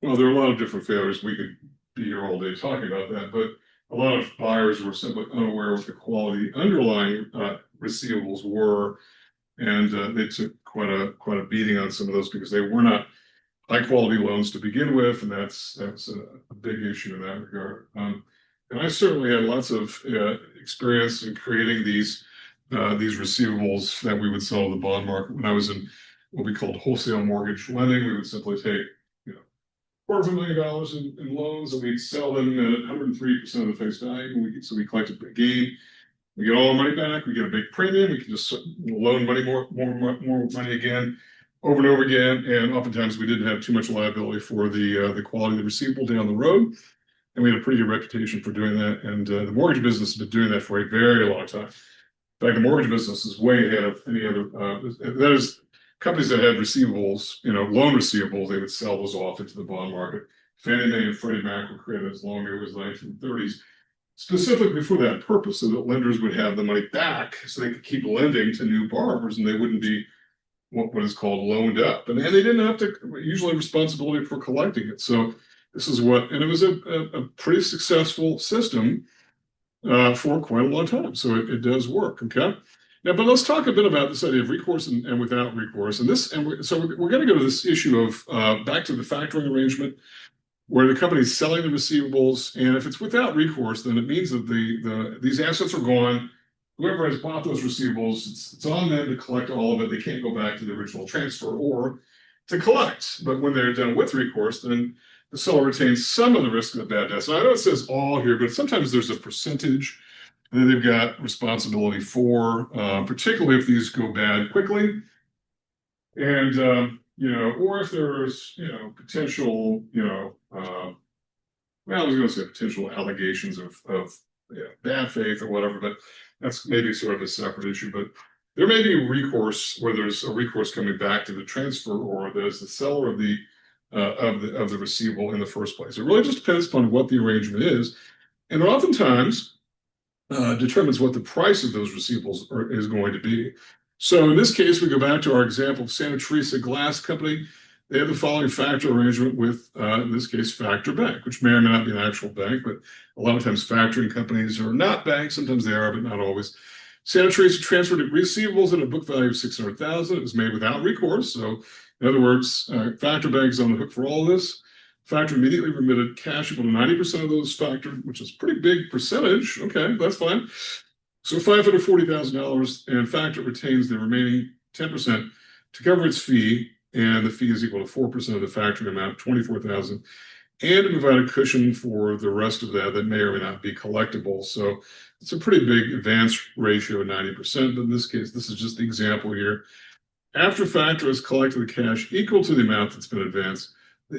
Well, there were a lot of different failures. We could be here all day talking about that, but a lot of buyers were simply unaware of the quality underlying receivables were, and they took quite a beating on some of those because they were not high quality loans to begin with, and that's a big issue in that regard. And I certainly had lots of experience in creating these receivables that we would sell to the bond market. When I was in what we called wholesale mortgage lending, we would simply take $250,000 in loans, and we'd sell them at 103% of the face value. So we collect a gain. We get all our money back. We get a big premium. We can just loan money more money again, over and over again. And oftentimes we didn't have too much liability for the quality of the receivable down the road. And we had a pretty good reputation for doing that. And the mortgage business has been doing that for a very long time. In fact, the mortgage business is way ahead of any other. That is, companies that had receivables, loan receivables, they would sell those off into the bond market. Fannie Mae and Freddie Mac were created as long ago as the 1930s, specifically for that purpose, so that lenders would have the money back so they could keep lending to new borrowers, and they wouldn't be what is called loaned up. And they didn't have to usually responsibility for collecting it. So this is and it was a pretty successful system for quite a long time. So it does work. Okay. Now, but let's talk a bit about this idea of recourse and without recourse. So we're going to go to this issue of back to the factoring arrangement, where the company is selling the receivables, and if it's without recourse, then it means that these assets are gone. Whoever has bought those receivables, it's on them to collect all of it. They can't go back to the original transfer or to collect. But when they're done with recourse, then the seller retains some of the risk of the bad debts. And I know it says all here, but sometimes there's a percentage that they've got responsibility for, particularly if these go bad quickly. And, or if there's, potential, well, I was going to say potential allegations of bad faith or whatever, but that's maybe sort of a separate issue. But there may be recourse where there's a recourse coming back to the transferor that is the seller of the receivable in the first place. It really just depends upon what the arrangement is, and it oftentimes determines what the price of those receivables is going to be. So in this case, we go back to our example of Santa Teresa Glass Company. They have the following factor arrangement with, in this case, Factor Bank, which may or may not be an actual bank, but a lot of times factoring companies are not banks. Sometimes they are, but not always. Santa Teresa transferred receivables at a book value of $600,000. It was made without recourse. So, in other words, Factor Bank is on the hook for all of this. Factor immediately remitted cash equal to 90% of those factored, which is a pretty big percentage. Okay, that's fine. So $540,000, and Factor retains the remaining 10% to cover its fee, and the fee is equal to 4% of the factoring amount, $24,000, and to provide a cushion for the rest of that may or may not be collectible. So it's a pretty big advance ratio of 90%, but in this case, this is just the example here. After Factor has collected the cash equal to the amount that's been advanced,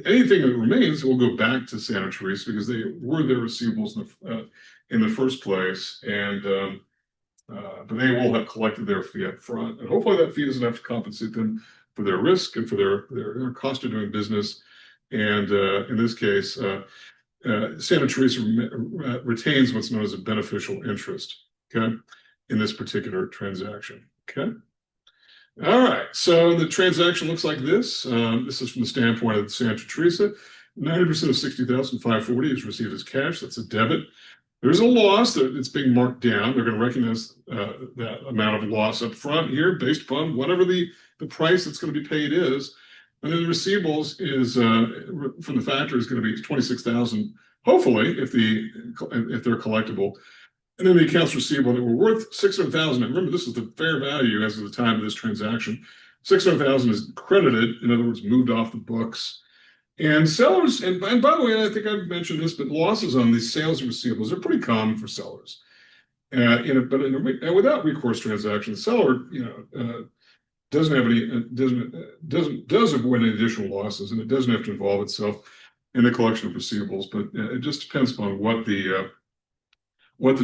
anything that remains will go back to Santa Teresa because they were their receivables in the first place, and but they will have collected their fee up front, and hopefully that fee is enough to compensate them for their risk and for their cost of doing business. And in this case, Santa Teresa retains what's known as a beneficial interest, okay, in this particular transaction, okay? All right, so the transaction looks like this. This is from the standpoint of Santa Teresa. 90% of $60,540 is received as cash. That's a debit. There's a loss that it's being marked down. They're going to recognize that amount of loss up front here based upon whatever the price that's going to be paid is. And then the receivables is from the factor is going to be $26,000, hopefully, if they're collectible. And then the accounts receivable that were worth $600,000. And remember, this is the fair value as of the time of this transaction. $600,000 is credited, in other words, moved off the books. And sellers, and by the way, I think I've mentioned this, but losses on these sales receivables are pretty common for sellers. But without recourse transaction, the seller, doesn't have any, does avoid any additional losses, and it doesn't have to involve itself in the collection of receivables. But it just depends upon what the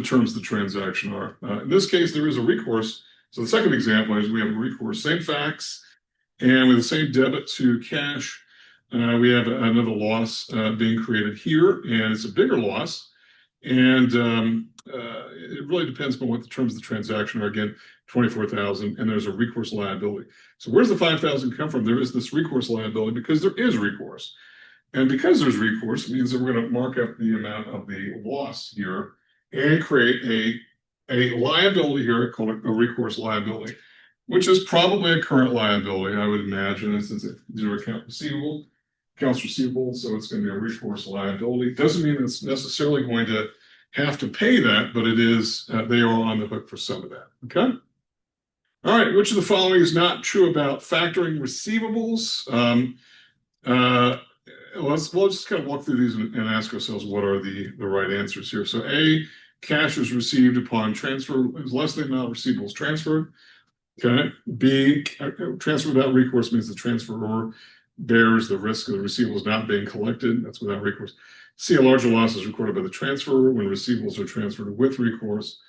terms of the transaction are. In this case, there is a recourse. So the second example is we have a recourse, same facts, and with the same debit to cash. We have another loss being created here, and it's a bigger loss. And it really depends upon what the terms of the transaction are. Again, $24,000, and there's a recourse liability. So where's the $5,000 come from? There is this recourse liability because there is recourse. And because there's recourse, it means that we're going to mark up the amount of the loss here and create a liability here called a recourse liability, which is probably a current liability, I would imagine, since it's accounts receivable, so it's going to be a recourse liability. Doesn't mean it's necessarily going to have to pay that, but it is, they are on the hook for some of that, okay? All right, which of the following is not true about factoring receivables? We'll just kind of walk through these and ask ourselves what are the right answers here. So A, cash is received upon transfer is less than the amount of receivables transferred. Okay. B, transfer without recourse means the transferor bears the risk of the receivables not being collected. That's without recourse. C, a larger loss is recorded by the transferor when receivables are transferred with recourse.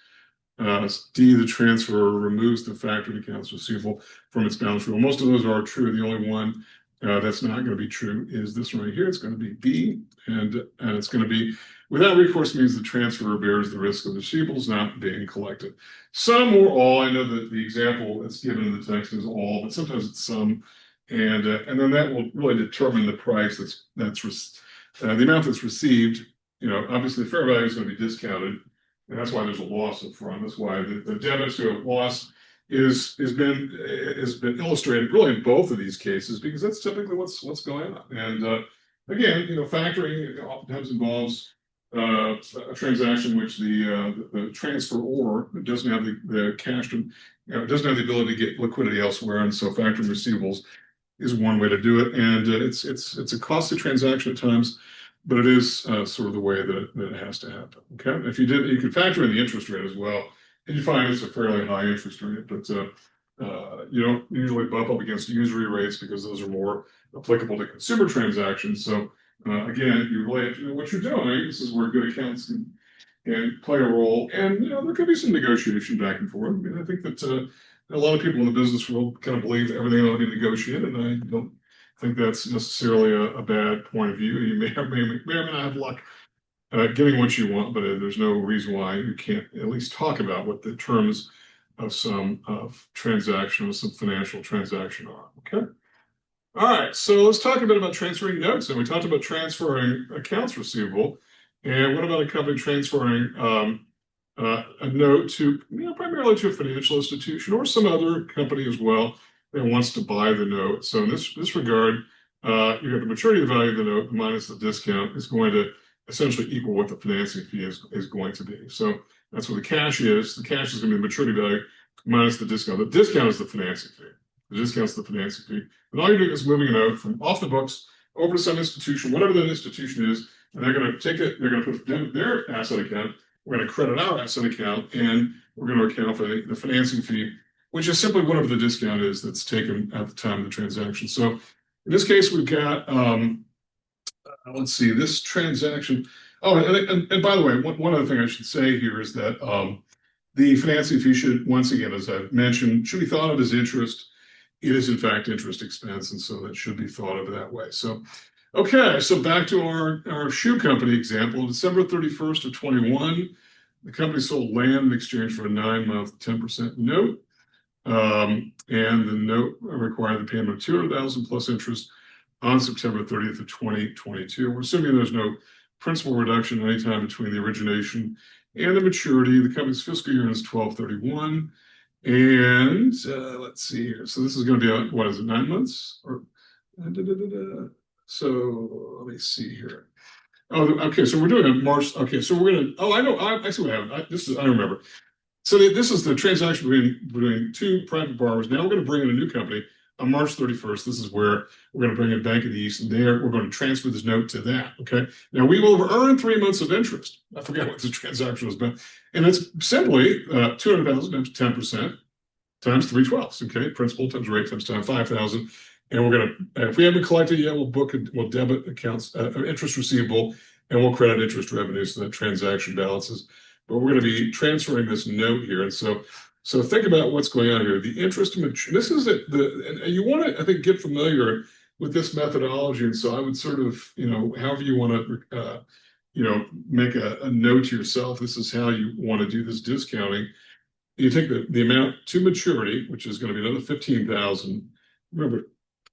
D, the transferor removes the factored accounts receivable from its balance sheet. Well, most of those are true. The only one that's not going to be true is this right here. It's going to be B, and it's going to be without recourse means the transferor bears the risk of the receivables not being collected. Some or all. I know that the example that's given in the text is all, but sometimes it's some, and then that will really determine the price that's the amount that's received. Obviously, fair value is going to be discounted, and that's why there's a loss up front. That's why the debit to a loss has been illustrated really in both of these cases, because that's typically what's going on. And again, factoring oftentimes involves a transaction which the transferor doesn't have the cash to, doesn't have the ability to get liquidity elsewhere, and so factoring receivables is one way to do it. And it's a costly transaction at times, but it is sort of the way that it has to happen. Okay, if you can factor in the interest rate as well. And you find it's a fairly high interest rate, but you don't usually bump up against usury rates because those are more applicable to consumer transactions. So again, you really have to know what you're doing. This is where good accounts can play a role, and there could be some negotiation back and forth. I mean, I think that a lot of people in the business world kind of believe everything ought to be negotiated, and I don't think that's necessarily a bad point of view. You may or may not have luck getting what you want, but there's no reason why you can't at least talk about what the terms of some transaction or some financial transaction are. Okay. All right. So let's talk a bit about transferring notes. And we talked about transferring accounts receivable. And what about a company transferring a note to, primarily to a financial institution or some other company as well that wants to buy the note? So in this regard, you have the maturity value of the note minus the discount is going to essentially equal what the financing fee is going to be. So that's what the cash is. The cash is going to be the maturity value minus the discount. The discount is the financing fee. The discount is the financing fee. And all you're doing is moving a note from off the books over to some institution, whatever that institution is, and they're going to take it, they're going to put their asset account, we're going to credit our asset account, and we're going to account for the financing fee, which is simply whatever the discount is that's taken at the time of the transaction. So in this case, we've got, let's see, this transaction. Oh, and by the way, one other thing I should say here is that the financing fee should, once again, as I've mentioned, should be thought of as interest. It is in fact interest expense, and so that should be thought of that way. So, okay, so back to our shoe company example. December 31st of 21, the company sold land in exchange for a 9-month 10% note, and the note required the payment of $200,000 plus interest on September 30th of 2022. We're assuming there's no principal reduction anytime between the origination and the maturity. The company's fiscal year is 12/31. And let's see here. So this is going to be, what is it, 9 months? Or So let me see here. Oh, okay. So we're doing a March. Okay, so we're going to. Oh, I know. I see what happened. I remember. So this is the transaction between two private borrowers. Now we're going to bring in a new company on March 31st. This is where we're going to bring in Bank of the East, and there we're going to transfer this note to that. Okay. Now we will earn 3 months of interest. I forget what the transaction was, but and it's simply 200,000 times 10% times 3/12. Okay, principal times rate times time 5,000, and we're going to, if we haven't collected yet, we'll debit accounts interest receivable, and we'll credit interest revenue so that transaction balances. But we're going to be transferring this note here, and so think about what's going on here. The interest, this is and you want to, I think, get familiar with this methodology. And so I would sort of, however you want to, make a note to yourself, this is how you want to do this discounting. You take the amount to maturity, which is going to be another 15,000. Remember,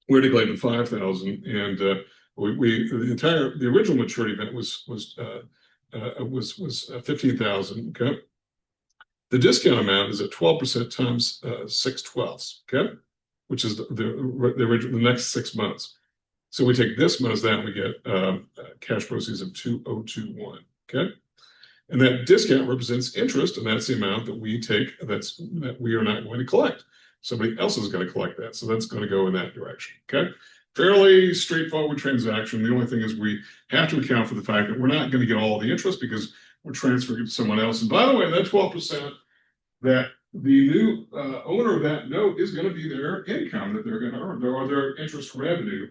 we're declaring 5,000, and the original maturity event was 15,000. Okay. The discount amount is at 12% times 6/12, okay, which is the next 6 months. So we take this minus that, and we get cash proceeds of 2,021, okay, and that discount represents interest, and that's the amount that we take that we are not going to collect. Somebody else is going to collect that, so that's going to go in that direction, okay. Fairly straightforward transaction. The only thing is we have to account for the fact that we're not going to get all the interest because we're transferring it to someone else. And by the way, that 12%, that the new owner of that note is going to be their income that they're going to earn, or their interest revenue.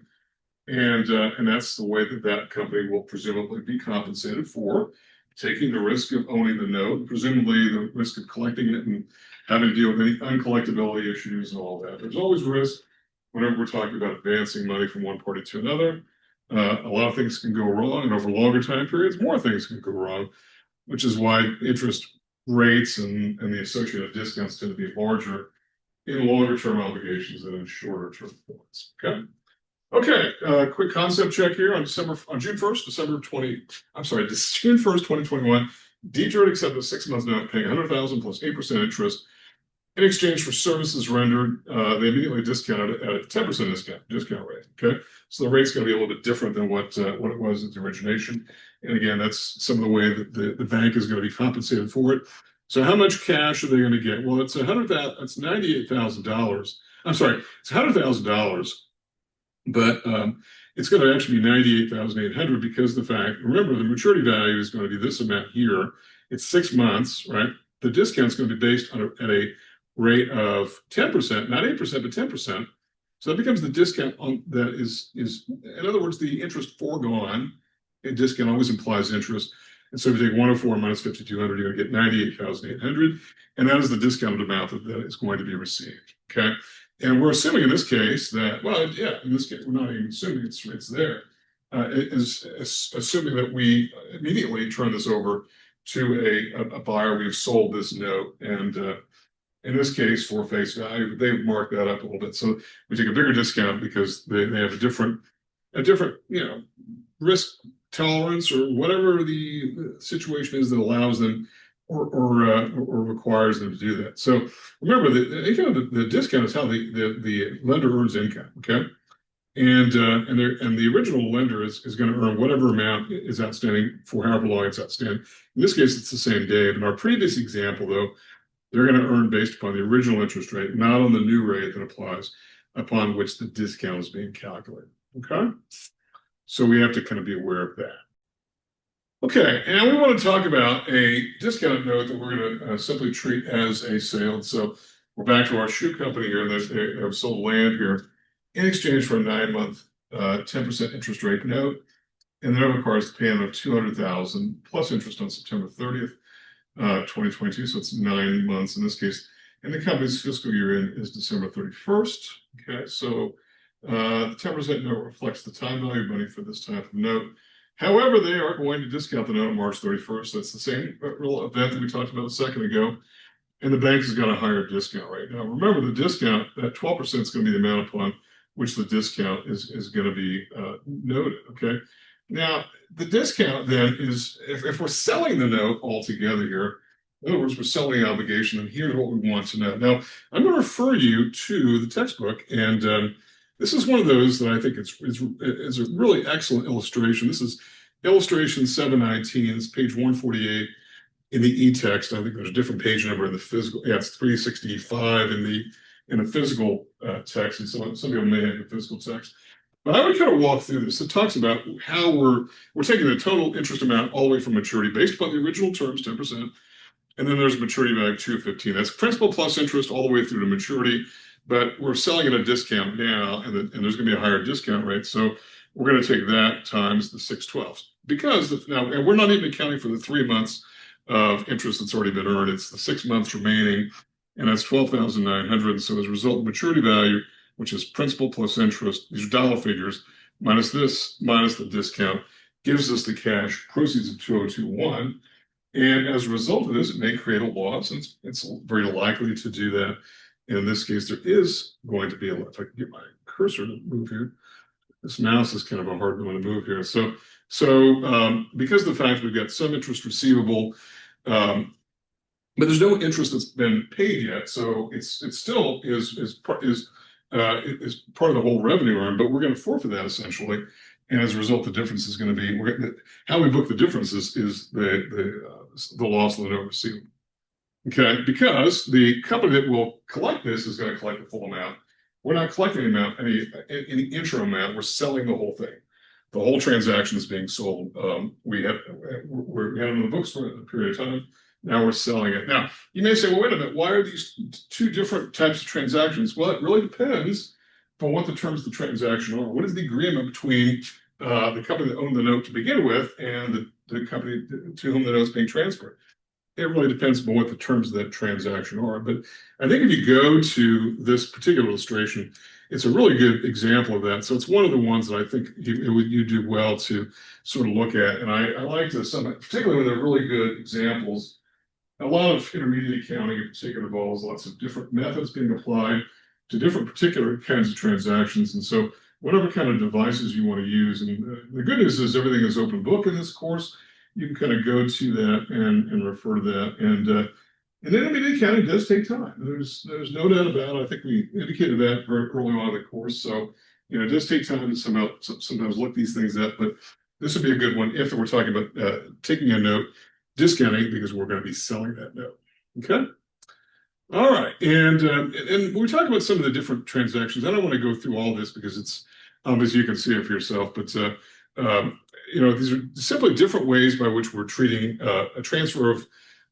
And that's the way that company will presumably be compensated for taking the risk of owning the note, presumably the risk of collecting it and having to deal with any uncollectability issues and all that. There's always risk whenever we're talking about advancing money from one party to another. A lot of things can go wrong, and over longer time periods, more things can go wrong, which is why interest rates and the associated discounts tend to be larger in longer term obligations than in shorter term ones. Okay. Okay. Quick concept check here on June 1st, June 1st, 2021. Detroit accepted a 6-month note paying $100,000 plus 8% interest in exchange for services rendered. They immediately discounted it at a 10% discount rate. Okay, so the rate's going to be a little bit different than what it was at the origination. And again, that's some of the way that the bank is going to be compensated for it. So how much cash are they going to get? Well, it's $98,000. I'm sorry, it's $100,000, but it's going to actually be $98,800 because the fact. Remember, the maturity value is going to be this amount here. It's 6 months, right? The discount's going to be based on at a rate of 10%, not 8%, but 10%. So that becomes the discount on that is in other words, the interest foregone. A discount always implies interest. And so if you take 104 minus 5,200, you're going to get 98,800. And that is the discounted amount that is going to be received. Okay. And we're assuming in this case that, well, yeah, in this case, we're not even assuming it's there. It is assuming that we immediately turn this over to a buyer. We've sold this note. And in this case, for face value, they've marked that up a little bit. So we take a bigger discount because they have a different, risk tolerance or whatever the situation is that allows them or requires them to do that. So remember, the discount is how the lender earns income. Okay, and the original lender is going to earn whatever amount is outstanding for however long it's outstanding. In this case, it's the same day. In our previous example, though, they're going to earn based upon the original interest rate, not on the new rate that applies upon which the discount is being calculated. Okay, so we have to kind of be aware of that. Okay, and we want to talk about a discounted note that we're going to simply treat as a sale. So we're back to our shoe company here. They have sold land here in exchange for a 9-month, 10% interest rate note, and the note requires the payment of $200,000 plus interest on September 30th, 2022. So it's 9 months in this case, and the company's fiscal year end is December 31st. Okay, so the 10% note reflects the time value of money for this type of note. However, they are going to discount the note on March 31st. That's the same real event that we talked about a second ago. And the bank has got a higher discount rate. Now, remember the discount, that 12% is going to be the amount upon which the discount is going to be noted. Okay. Now, the discount then is, if we're selling the note altogether here, in other words, we're selling the obligation, and here's what we want to know. Now, I'm going to refer you to the textbook, and this is one of those that I think is a really excellent illustration. This is illustration 719. It's page 148 in the e-text. I think there's a different page number in the physical. Yeah, it's 365 in the physical text, and some people may have the physical text. But I would kind of walk through this. It talks about how we're taking the total interest amount all the way from maturity based upon the original terms, 10%, and then there's a maturity value of 215. That's principal plus interest all the way through to maturity. But we're selling at a discount now, and there's going to be a higher discount rate. So we're going to take that times the 6/12. Because and we're not even accounting for the 3 months of interest that's already been earned. It's the 6 months remaining, and that's 12,900. So as a result, maturity value, which is principal plus interest, these are dollar figures, minus the discount, gives us the cash proceeds of 2021. And as a result of this, it may create a loss. And it's very likely to do that. In this case, there is going to be if I can get my cursor to move here. This mouse is kind of a hard one to move here. So because of the fact we've got some interest receivable, but there's no interest that's been paid yet. So it still is part of the whole revenue earned, but we're going to forfeit that essentially. And as a result, the difference is going to be how we book the difference is the loss of the note receivable. Okay, because the company that will collect this is going to collect the full amount. We're not collecting any interim amount. We're selling the whole thing. The whole transaction is being sold. We had it on the books for a period of time. Now we're selling it. Now you may say, well, wait a minute. Why are these two different types of transactions? Well, it really depends on what the terms of the transaction are. What is the agreement between the company that owned the note to begin with and the company to whom the note is being transferred? It really depends on what the terms of that transaction are. But I think if you go to this particular illustration, it's a really good example of that. So it's one of the ones that I think you do well to sort of look at. And I like to, particularly when they're really good examples. A lot of intermediate accounting in particular involves lots of different methods being applied to different particular kinds of transactions. And so whatever kind of devices you want to use. And the good news is everything is open book in this course. You can kind of go to that and refer to that. And intermediate accounting does take time. There's no doubt about it. I think we indicated that very early on in the course. So, it does take time to sometimes look these things up. But this would be a good one if we're talking about taking a note, discounting because we're going to be selling that note. Okay. All right. And we talked about some of the different transactions. I don't want to go through all this because it's as you can see it for yourself. But these are simply different ways by which we're treating a transfer of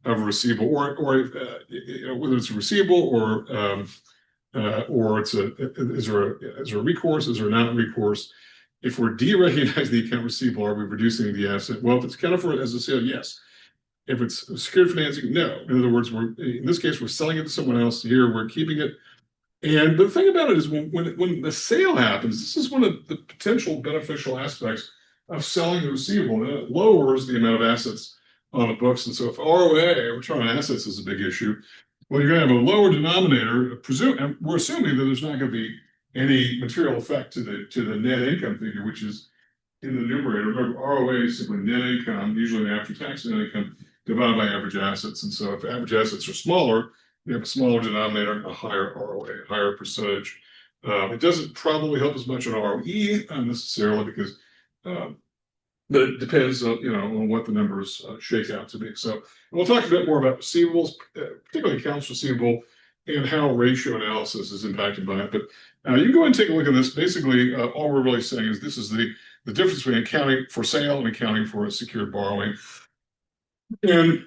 a receivable, or whether it's a receivable or it's is there a recourse, is there not recourse, If we're derecognizing the account receivable, are we reducing the asset? Well, if it's accounted for as a sale, yes. If it's secured financing, no. In other words, in this case, we're selling it to someone else. Here, we're keeping it. And the thing about it is when the sale happens, this is one of the potential beneficial aspects of selling the receivable. And it lowers the amount of assets on the books. And so if ROA, return on assets, is a big issue, well, you're going to have a lower denominator. And we're assuming that there's not going to be any material effect to the net income figure, which is in the numerator. Remember, ROA is simply net income, usually an after-tax net income, divided by average assets. And so if average assets are smaller, you have a smaller denominator, a higher ROA, a higher percentage. It doesn't probably help as much on ROE necessarily because, but it depends on, on what the numbers shake out to be. So we'll talk a bit more about receivables, particularly accounts receivable, and how ratio analysis is impacted by it. But you can go ahead and take a look at this. Basically, all we're really saying is this is the difference between accounting for sale and accounting for a secured borrowing. And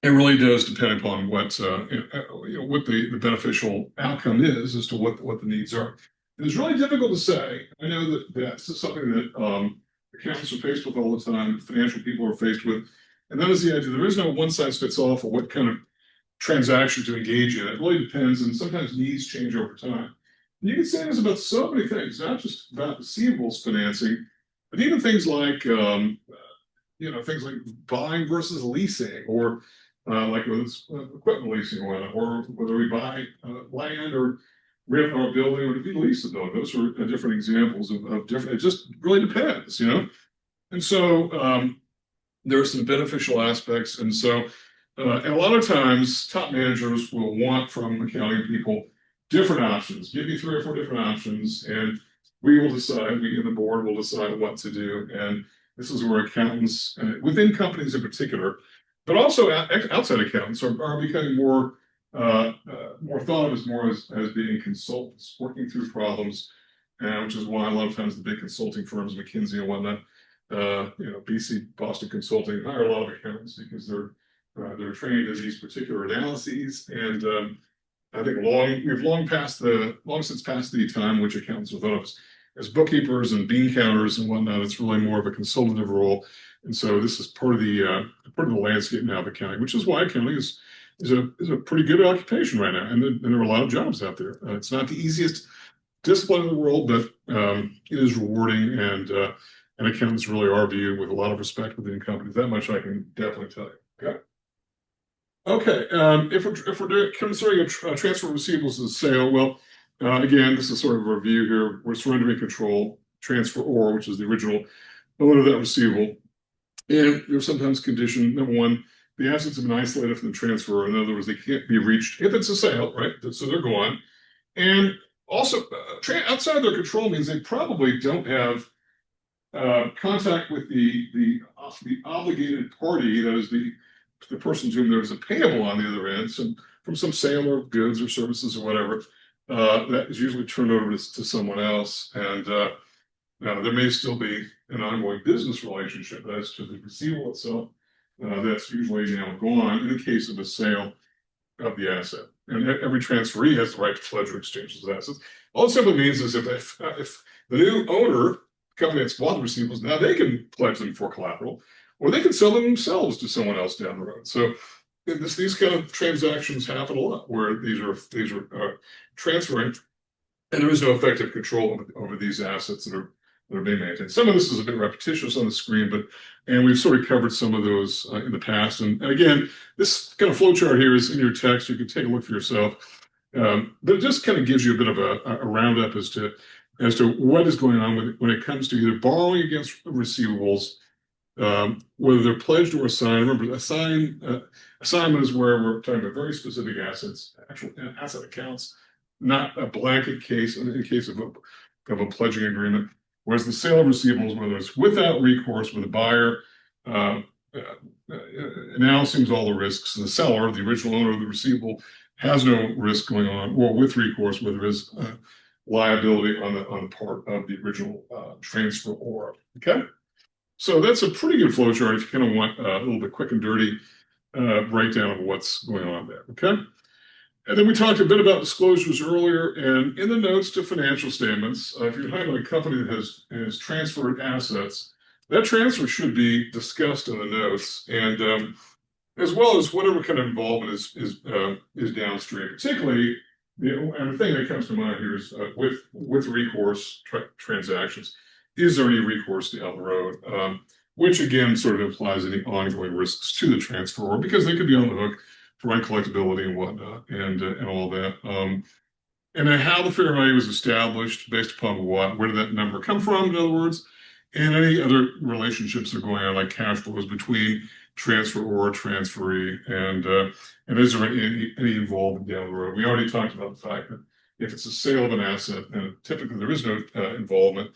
it really does depend upon what what the beneficial outcome is as to what the needs are. And it's really difficult to say. I know that that's something that accountants are faced with all the time, financial people are faced with. And that is the idea. There is no one size fits all for what kind of transaction to engage in. It really depends, and sometimes needs change over time. And you can say this about so many things, not just about receivables financing, but even things like things like buying versus leasing, or like with equipment leasing, or whether we buy land or rent our building or to be leased a building. Those are different examples of different. It just really depends, And so there are some beneficial aspects, and so and a lot of times top managers will want from accounting people different options. Give me 3 or 4 different options, and we will decide. We in the board will decide what to do. And this is where accountants, within companies in particular, but also outside accountants, are becoming more thought of as being consultants, working through problems, which is why a lot of times the big consulting firms, McKinsey and whatnot, BC, Boston Consulting, hire a lot of accountants because they're trained in these particular analyses. And I think we've long since passed the time which accountants are thought of as bookkeepers and bean counters and whatnot. It's really more of a consultative role. And so this is part of the landscape now of accounting, which is why accounting is a pretty good occupation right now. And there are a lot of jobs out there. It's not the easiest discipline in the world, but it is rewarding, and accountants really are viewed with a lot of respect within companies. That much I can definitely tell you. Okay. Okay. If we're considering a transfer of receivables as a sale, well, again, this is sort of a review here. We're surrendering control, transfer or, which is the original owner of that receivable. And there's sometimes condition, number one, the assets have been isolated from the transfer. In other words, they can't be reached if it's a sale, right? So they're gone. And also, outside their control means they probably don't have contact with the obligated party, that is the person to whom there's a payable on the other end, from some sale of goods or services or whatever. That is usually turned over to someone else. And there may still be an ongoing business relationship as to the receivable itself. That's usually now gone in the case of a sale of the asset. And every transferee has the right to pledge or exchange those assets. All it simply means is if the new owner, company that's bought the receivables, now they can pledge them for collateral, or they can sell them themselves to someone else down the road. So these kind of transactions happen a lot, where these are transferring, and there is no effective control over these assets that are being maintained. Some of this is a bit repetitious on the screen, and we've sort of covered some of those in the past. And again, this kind of flow chart here is in your text. You can take a look for yourself, but it just kind of gives you a bit of a roundup as to what is going on when it comes to either borrowing against receivables, whether they're pledged or assigned. Remember, assignment is where we're talking about very specific assets, actual asset accounts, not a blanket case in case of a pledging agreement. Whereas the sale of receivables, whether it's without recourse with a buyer, now assumes all the risks. The seller, the original owner of the receivable, has no risk going on, or with recourse, where there is liability on the part of the original transferor. Okay, so that's a pretty good flow chart if you kind of want a little bit quick and dirty breakdown of what's going on there. Okay. And then we talked a bit about disclosures earlier, and in the notes to financial statements, if you're talking about a company that has transferred assets, that transfer should be discussed in the notes, and as well as whatever kind of involvement is downstream. Particularly, and the thing that comes to mind here is with recourse transactions, is there any recourse down the road? Which again sort of implies any ongoing risks to the transferor, because they could be on the hook for uncollectability and whatnot, and all that. And then how the fair value was established, based upon what, where did that number come from, in other words, and any other relationships that are going on, like cash flows between transferor, transferee, and is there any involvement down the road? We already talked about the fact that if it's a sale of an asset, and typically there is no involvement,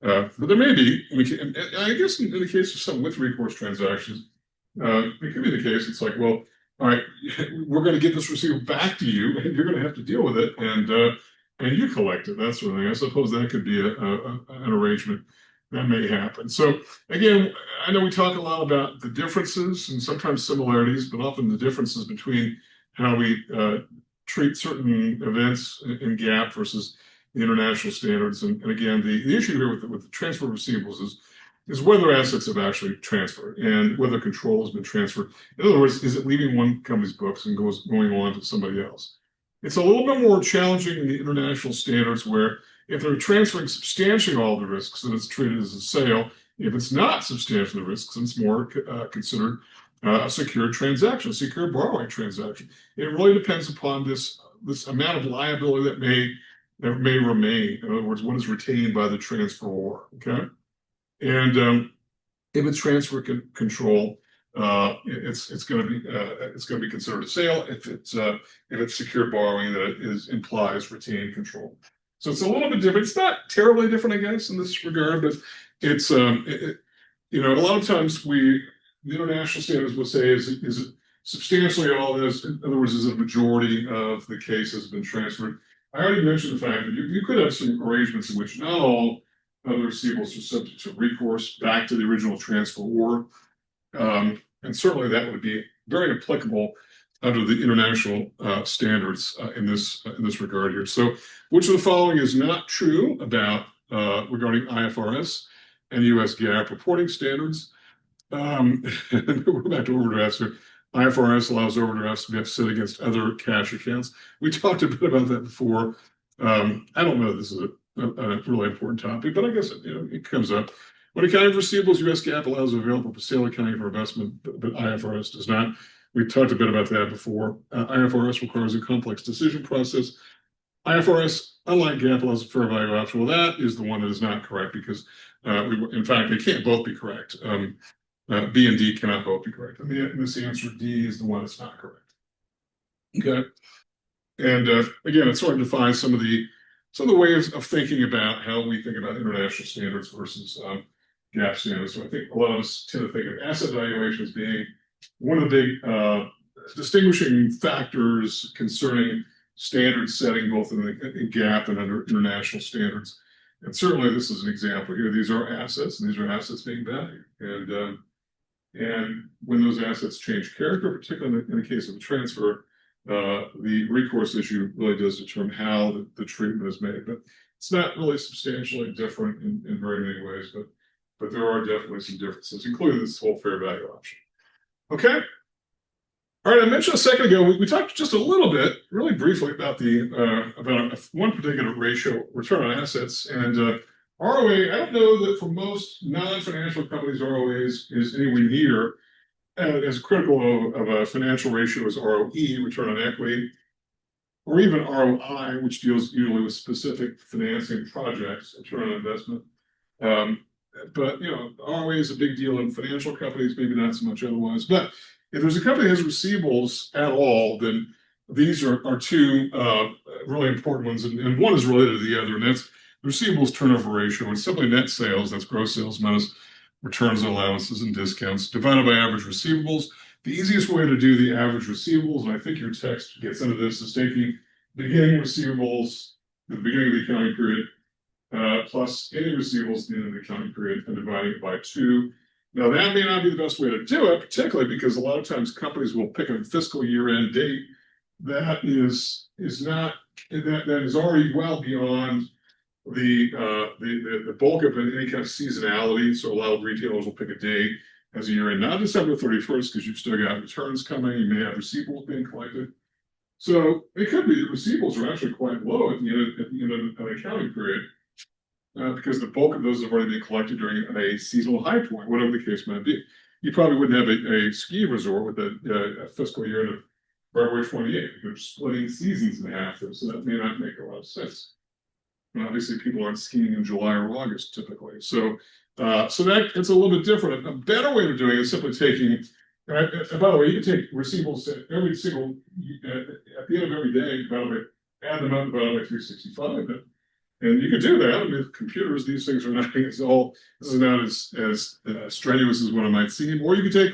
but there may be. And I guess in the case of some with recourse transactions, it could be the case. It's like, well, all right, we're going to get this receivable back to you, and you're going to have to deal with it, and you collect it, that sort of thing. I suppose that could be an arrangement that may happen. So again, I know we talk a lot about the differences and sometimes similarities, but often the differences between how we treat certain events in GAAP versus the international standards. And again, the issue here with the transfer of receivables is whether assets have actually transferred and whether control has been transferred. In other words, is it leaving one company's books and going on to somebody else? It's a little bit more challenging in the international standards, where if they're transferring substantially all the risks, then it's treated as a sale. If it's not substantially the risks, then it's more considered a secured transaction, a secured borrowing transaction. It really depends upon this amount of liability that may remain. In other words, what is retained by the transferor. Okay. And if it's transfer control, it's going to be considered a sale. If it's secure borrowing, that implies retained control. So it's a little bit different. It's not terribly different, I guess, in this regard, but it's a lot of times the international standards will say is it substantially all this. In other words, is it a majority of the case has been transferred? I already mentioned the fact that you could have some arrangements in which not all other receivables are subject to recourse back to the original transferor. And certainly that would be very applicable under the international standards in this regard here. So, which of the following is not true about regarding IFRS and US GAAP reporting standards? We're back to overdrafts here. IFRS allows overdrafts to be set against other cash accounts. We talked a bit about that before. I don't know if this is a really important topic, but I guess it comes up. When accounting for receivables, US GAAP allows available for sale accounting for investment, but IFRS does not. We talked a bit about that before. IFRS requires a complex decision process. IFRS, unlike GAAP, allows a fair value option. Well, that is the one that is not correct, because in fact, they can't both be correct. B and D cannot both be correct. And the answer D is the one that's not correct. Okay. And again, it sort of defines some of the ways of thinking about how we think about international standards versus GAAP standards. So I think a lot of us tend to think of asset valuation as being one of the big distinguishing factors concerning standard setting, both in GAAP and under international standards. And certainly this is an example here. These are assets, and these are assets being valued. And when those assets change character, particularly in the case of a transfer, the recourse issue really does determine how the treatment is made. But it's not really substantially different in very many ways, but there are definitely some differences, including this whole fair value option. Okay. All right. I mentioned a second ago, we talked just a little bit, really briefly, about one particular ratio, return on assets, and ROA. I don't know that for most non-financial companies, ROA is anywhere near as critical of a financial ratio as ROE, return on equity, or even ROI, which deals usually with specific financing projects, return on investment. But ROA is a big deal in financial companies, maybe not so much otherwise. But if there's a company that has receivables at all, then these are two really important ones, and one is related to the other, and that's the receivables turnover ratio. It's simply net sales, that's gross sales minus returns and allowances and discounts, divided by average receivables. The easiest way to do the average receivables, and I think your text gets into this, is taking beginning receivables at the beginning of the accounting period plus any receivables at the end of the accounting period and dividing it by 2. Now, that may not be the best way to do it, particularly because a lot of times companies will pick a fiscal year-end date that is not that is already well beyond the bulk of any kind of seasonality. So a lot of retailers will pick a day as a year end, not December 31st, because you've still got returns coming. You may have receivables being collected. So it could be that receivables are actually quite low at the end of an accounting period, because the bulk of those have already been collected during a seasonal high point, whatever the case might be. You probably wouldn't have a ski resort with a fiscal year of February 28th. They're splitting seasons in half, so that may not make a lot of sense. And obviously, people aren't skiing in July or August typically. So that it's a little bit different. A better way of doing it is simply taking. Right? And by the way, you can take receivables at every single at the end of every day. By the way, add them up divided by 365. And you can do that. I mean, with computers, these things are not this is not as strenuous as what it might seem. Or you can take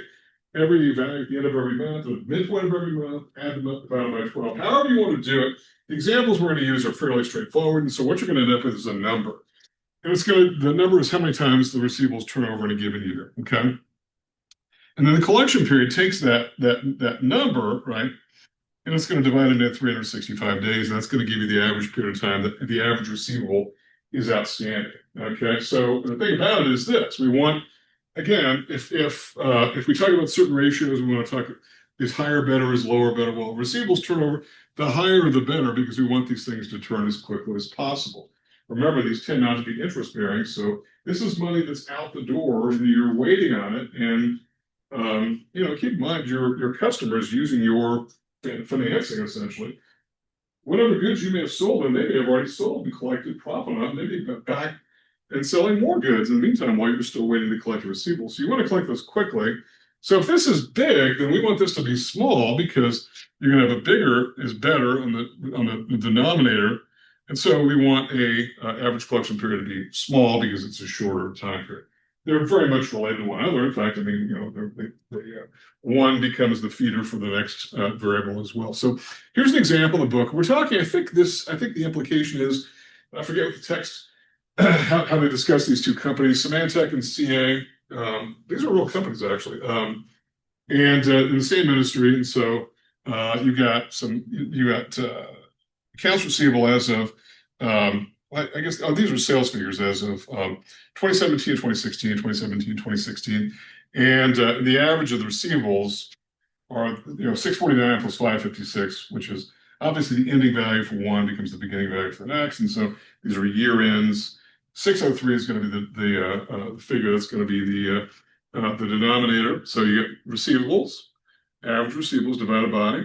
every value at the end of every month, or the midpoint of every month, add them up divided by 12. However you want to do it. The examples we're going to use are fairly straightforward. And so what you're going to end up with is a number. And the number is how many times the receivables turn over in a given year. Okay. And then the collection period takes that number, right? And it's going to divide it into 365 days. And that's going to give you the average period of time that the average receivable is outstanding. Okay. So the thing about it is this: we want, again, if we talk about certain ratios, we want to talk is higher better, is lower better. Well, receivables turnover, the higher the better, because we want these things to turn as quickly as possible. Remember, these tend not to be interest bearing, so this is money that's out the door, and you're waiting on it. And keep in mind your customers using your financing essentially. Whatever goods you may have sold, and they may have already sold and collected profit on, maybe back and selling more goods in the meantime while you're still waiting to collect your receivables. So you want to collect those quickly. So if this is big, then we want this to be small, because you're going to have a bigger is better on the denominator. And so we want a average collection period to be small because it's a shorter time period. They're very much related to one another. In fact, I mean, one becomes the feeder for the next variable as well. So here's an example of the book. We're talking, I think the implication is, I forget what the text, how they discuss these two companies, Symantec and CA. These are real companies, actually, and in the same industry. And so you got accounts receivable as of, I guess, these are sales figures as of 2017, 2016, 2017, 2016. And the average of the receivables are 649 plus 556, which is obviously the ending value for one becomes the beginning value for the next. And so these are year ends. 603 is going to be the figure that's going to be the denominator. So you get receivables, average receivables divided by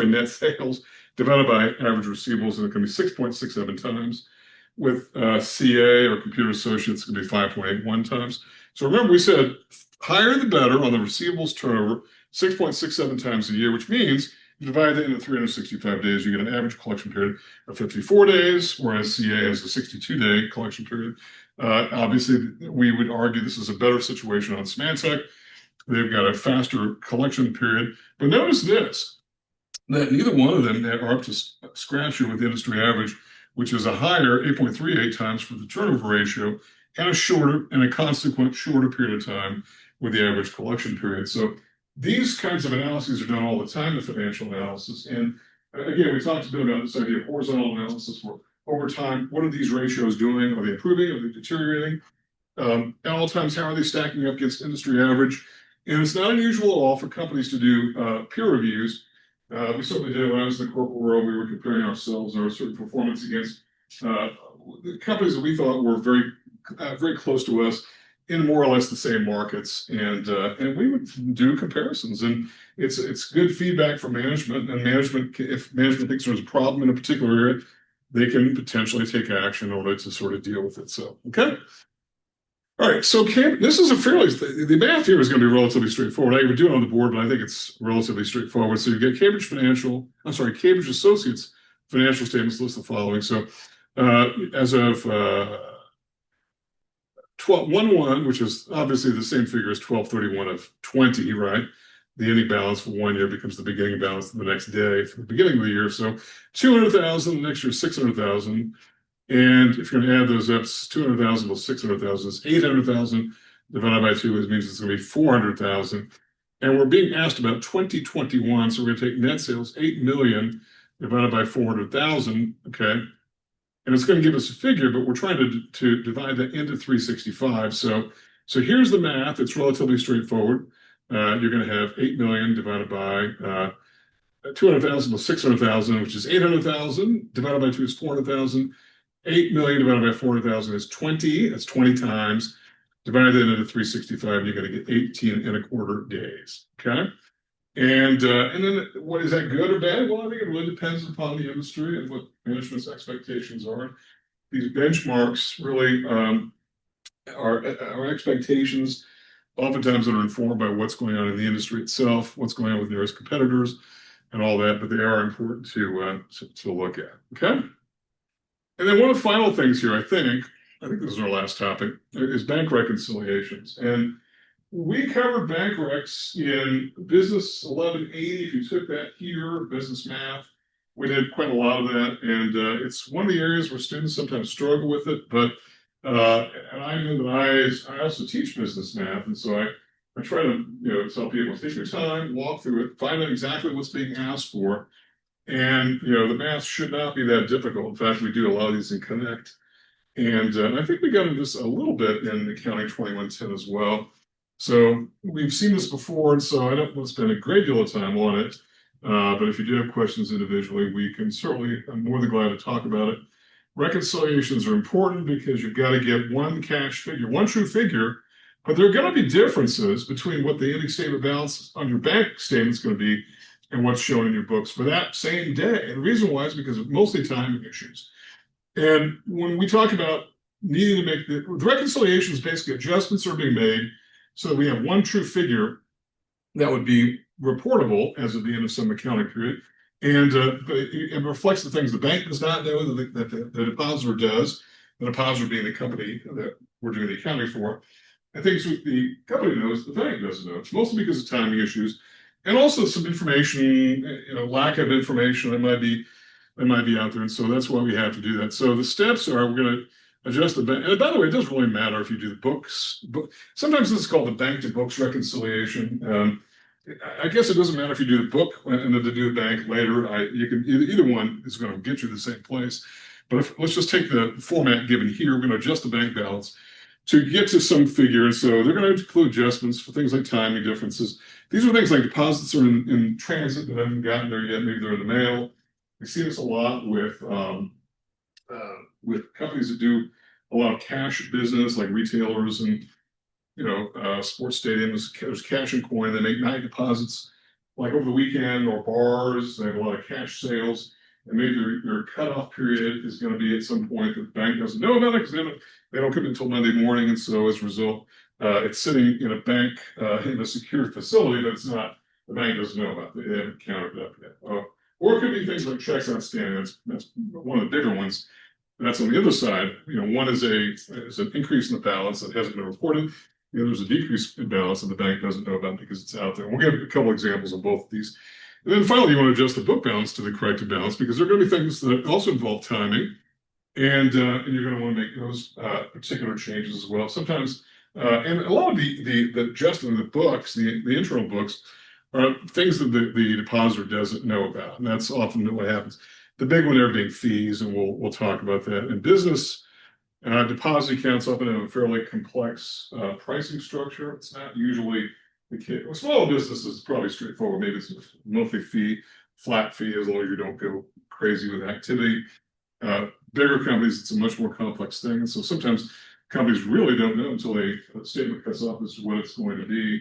net sales divided by average receivables, and it can be 6.67 times. With CA or Computer Associates, it can be 5.81 times. So remember, we said higher the better on the receivables turnover, 6.67 times a year, which means you divide that into 365 days, you get an average collection period of 54 days, whereas CA has a 62-day collection period. Obviously, we would argue this is a better situation on Symantec. They've got a faster collection period. But notice this, that neither one of them are up to scratch here with the industry average, which is a higher 8.38 times for the turnover ratio, and a consequent shorter period of time with the average collection period. So these kinds of analyses are done all the time in financial analysis. And again, we talked a bit about this idea of horizontal analysis, where over time, what are these ratios doing? Are they improving? Are they deteriorating? At all times, how are they stacking up against industry average? And it's not unusual at all for companies to do peer reviews. We certainly did when I was in the corporate world. We were comparing ourselves and our certain performance against the companies that we thought were very, very close to us in more or less the same markets, and we would do comparisons. And it's good feedback for management. And if management thinks there's a problem in a particular area, they can potentially take action in order to sort of deal with it. So, okay. All right, so this is the math here is going to be relatively straightforward. I would do it on the board, but I think it's relatively straightforward. So you get Cambridge Associates financial statements list the following. So as of 12/1/1, which is obviously the same figure as 12/31 of 20, right? The ending balance for 1 year becomes the beginning balance the next day for the beginning of the year. So 200,000, next year 600,000. And if you're going to add those up, 200,000 plus 600,000 is 800,000 divided by 2, which means it's going to be 400,000. And we're being asked about 2021. So we're going to take net sales, 8 million divided by 400,000. Okay. And it's going to give us a figure, but we're trying to divide that into 365. So here's the math. It's relatively straightforward. You're going to have 8 million divided by 200,000 plus 600,000, which is 800,000. Divided by 2 is 400,000. 8 million divided by 400,000 is 20. That's 20 times. Divide that into 365, you're going to get 18 and a quarter days. Okay. And then what is that, good or bad? Well, I think it really depends upon the industry and what management's expectations are. These benchmarks really are expectations oftentimes that are informed by what's going on in the industry itself, what's going on with nearest competitors, and all that. But they are important to look at. Okay. And then one of the final things here, I think this is our last topic, is bank reconciliations. And we covered bank recs in Business 1180. If you took that here, Business Math, we did quite a lot of that. And it's one of the areas where students sometimes struggle with it. But and I know that I also teach business math. And so I try to tell people, take your time, walk through it, find out exactly what's being asked for. And the math should not be that difficult. In fact, we do a lot of these in Connect. And I think we got into this a little bit in Accounting 2110 as well. So we've seen this before, and so I don't want to spend a great deal of time on it. But if you do have questions individually, I'm more than glad to talk about it. Reconciliations are important because you've got to get one cash figure, one true figure, but there are going to be differences between what the ending statement balance on your bank statement is going to be and what's shown in your books for that same day. And the reason why is because of mostly timing issues. And when we talk about needing to make the reconciliations, basically adjustments are being made so that we have one true figure that would be reportable as of the end of some accounting period. And it reflects the things the bank does not know that the depositor does, the depositor being the company that we're doing the accounting for, and things that the company knows the bank doesn't know. It's mostly because of timing issues and also some information, lack of information that might be out there. And so that's why we have to do that. So the steps are, we're going to adjust the bank. And by the way, it doesn't really matter if you do the books. Sometimes this is called the bank to books reconciliation. I guess it doesn't matter if you do the book and then to do the bank later. You can either one is going to get you to the same place. But let's just take the format given here. We're going to adjust the bank balance to get to some figure. And so they're going to include adjustments for things like timing differences. These are things like deposits are in transit that haven't gotten there yet. Maybe they're in the mail. We see this a lot with companies that do a lot of cash business, like retailers and sports stadiums. There's cash and coin. They make night deposits, like over the weekend, or bars. They have a lot of cash sales, and maybe their cutoff period is going to be at some point that the bank doesn't know about it because they don't come in until Monday morning, and so as a result, it's sitting in a bank in a secured facility, but it's not. The bank doesn't know about it. They haven't counted it up yet. Or it could be things like checks outstanding. That's one of the bigger ones. That's on the other side. One is an increase in the balance that hasn't been reported. The other is a decrease in balance that the bank doesn't know about because it's out there. We'll give a couple examples of both of these. And then finally, you want to adjust the book balance to the corrected balance because there are going to be things that also involve timing, and you're going to want to make those particular changes as well. Sometimes, and a lot of the adjustment of the books, the internal books, are things that the depositor doesn't know about, and that's often what happens. The big one there being fees, and we'll talk about that. In business, deposit accounts often have a fairly complex pricing structure. It's not usually the case. Well, small businesses is probably straightforward. Maybe it's a monthly fee, flat fee, as long as you don't go crazy with activity. Bigger companies, it's a much more complex thing. And so sometimes companies really don't know until the statement cuts off as to what it's going to be.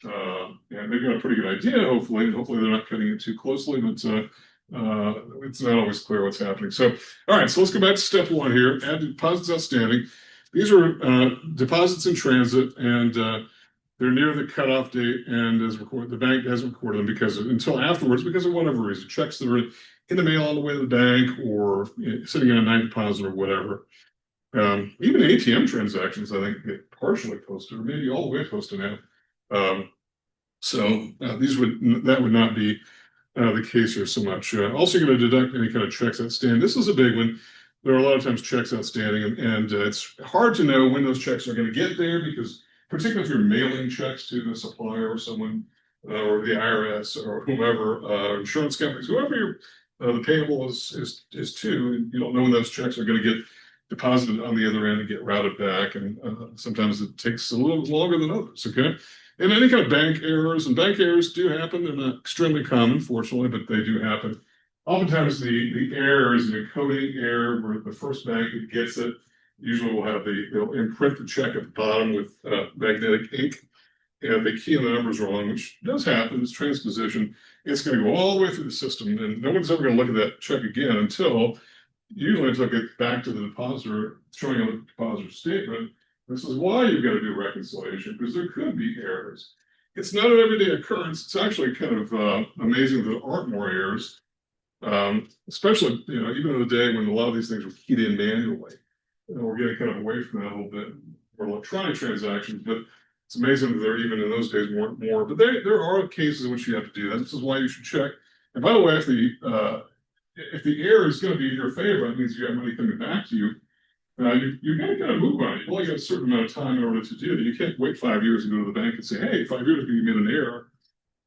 And they've got a pretty good idea, hopefully. Hopefully they're not cutting it too closely, but it's not always clear what's happening. So, all right, so let's go back to step one here. Add deposits outstanding. These are deposits in transit, and they're near the cutoff date, and as recorded, the bank hasn't recorded them until afterwards because of whatever reason. Checks that are in the mail on the way to the bank, or sitting in a night deposit, or whatever. Even ATM transactions, I think, get partially posted, or maybe all the way posted now. So that would not be the case here so much. Also, you're going to deduct any kind of checks outstanding. This is a big one. There are a lot of times checks outstanding, and it's hard to know when those checks are going to get there because, particularly if you're mailing checks to the supplier or someone, or the IRS or whomever, insurance companies, whoever the payable is to, and you don't know when those checks are going to get deposited on the other end and get routed back, and sometimes it takes a little longer than others. Okay, and any kind of bank errors, and bank errors do happen. They're not extremely common, fortunately, but they do happen. Oftentimes, the error is an encoding error where the first bank that gets it usually will have they'll imprint the check at the bottom with magnetic ink, and they key in the numbers wrong, which does happen. It's transposition. It's going to go all the way through the system, and no one's ever going to look at that check again until until get back to the depositor, showing on the depositor statement. This is why you've got to do reconciliation, because there could be errors. It's not an everyday occurrence. It's actually kind of amazing that there aren't more errors, especially even in the day when a lot of these things were keyed in manually. We're getting kind of away from that a little bit for electronic transactions, but it's amazing that there even in those days weren't more. But there are cases in which you have to do that. This is why you should check. And by the way, if the error is going to be in your favor, that means you have money coming back to you. You've got to kind of move on it. You've only got a certain amount of time in order to do it. You can't wait 5 years and go to the bank and say, "Hey, 5 years ago you made an error."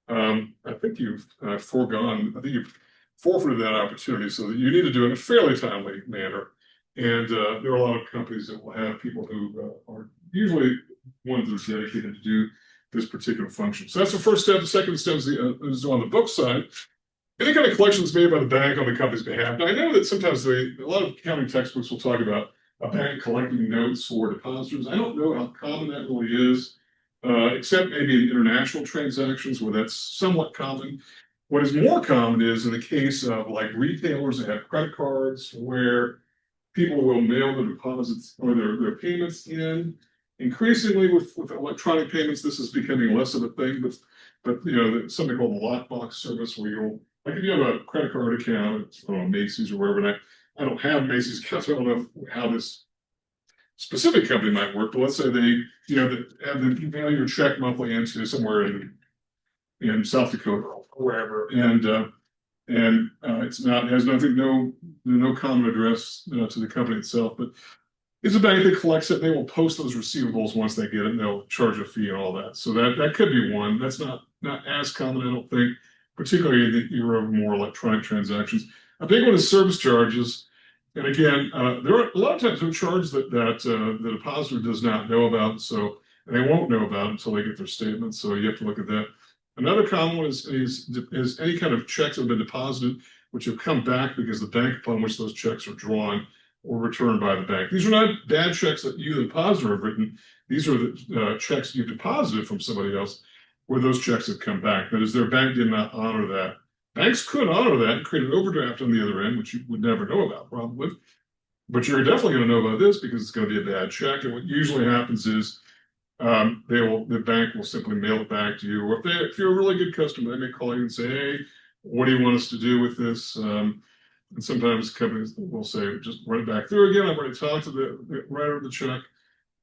I think you've you've forfeited that opportunity. So that you need to do it in a fairly timely manner. And there are a lot of companies that will have people who are usually ones that are dedicated to do this particular function. So that's the first step. The second step is on the book side. Any kind of collections made by the bank on the company's behalf. Now, I know that sometimes a lot of accounting textbooks will talk about a bank collecting notes for depositors. I don't know how common that really is, except maybe in international transactions where that's somewhat common. What is more common is in the case of like retailers that have credit cards where people will mail their deposits or their payments in. Increasingly with electronic payments, this is becoming less of a thing, but something called the lockbox service where you'll, like if you have a credit card account, Macy's or wherever, and I don't have Macy's accounts, so I don't know how this specific company might work, but let's say they, you mail your check monthly into somewhere in South Dakota or wherever, and it has no common address to the company itself, but it's a bank that collects it. They will post those receivables once they get it, and they'll charge a fee and all that. So that could be one. That's not as common, I don't think, particularly in the era of more electronic transactions. A big one is service charges. And again, there are a lot of times there are charges that the depositor does not know about, and they won't know about until they get their statement. So you have to look at that. Another common one is any kind of checks that have been deposited, which have come back because the bank upon which those checks are drawn or returned by the bank. These are not bad checks that you, the depositor, have written. These are the checks you deposited from somebody else where those checks have come back. That is, their bank did not honor that. Banks could honor that and create an overdraft on the other end, which you would never know about, probably. But you're definitely going to know about this because it's going to be a bad check. And what usually happens is the bank will simply mail it back to you. Or if you're a really good customer, they may call you and say, "Hey, what do you want us to do with this?" And sometimes companies will say, "Just run it back through again. I've already talked to the writer of the check.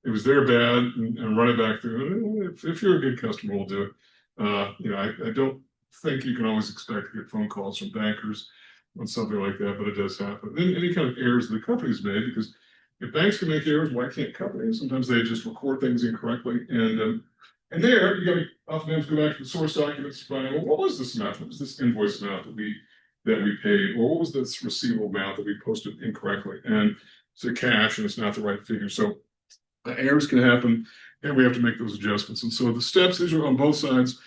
It was their bad, and run it back through." If you're a good customer, we'll do it. I don't think you can always expect to get phone calls from bankers on something like that, but it does happen. Then any kind of errors the company's made, because if banks can make errors, why can't companies? Sometimes they just record things incorrectly, and there you got to oftentimes go back to the source documents to find, well, what was this amount? What was this invoice amount that we paid, or what was this receivable amount that we posted incorrectly? And it's a cash, and it's not the right figure. So errors can happen, and we have to make those adjustments. And so the steps, these are on both sides.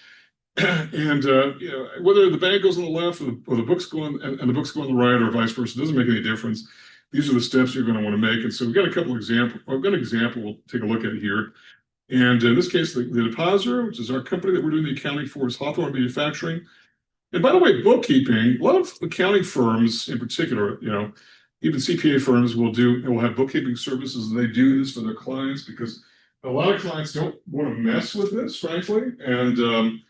And whether the bank goes on the left or the books go on and the books go on the right, or vice versa, doesn't make any difference. These are the steps you're going to want to make. And so we've got a couple examples. I've got an example we'll take a look at here. And in this case, the depositor, which is our company that we're doing the accounting for, is Hawthorne Manufacturing. And by the way, bookkeeping, a lot of accounting firms in particular, even CPA firms will have bookkeeping services, and they do this for their clients because a lot of clients don't want to mess with this, frankly. And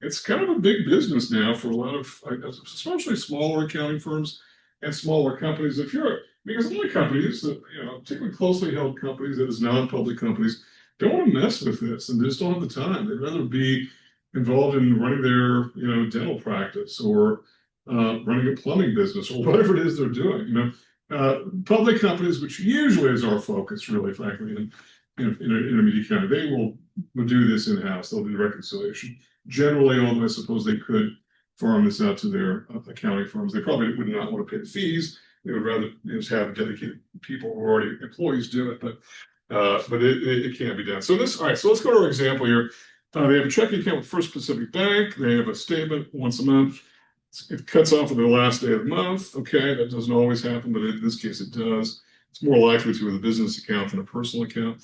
it's kind of a big business now for a lot of, especially smaller accounting firms and smaller companies. Because a lot of companies that, particularly closely held companies, that is non-public companies, don't want to mess with this, and they just don't have the time. They'd rather be involved in running their, dental practice or running a plumbing business or whatever it is they're doing. Public companies, which usually is our focus, really, frankly, in intermediate accounting, they will do this in-house. They'll do reconciliation. generally, although I suppose they could farm this out to their accounting firms, they probably would not want to pay the fees. They would rather just have dedicated people who are already employees do it, but it can be done. So all right, so let's go to our example here. They have a checking account with First Pacific Bank. They have a statement once a month. It cuts off on the last day of the month. Okay, that doesn't always happen, but in this case it does. It's more likely to with a business account than a personal account.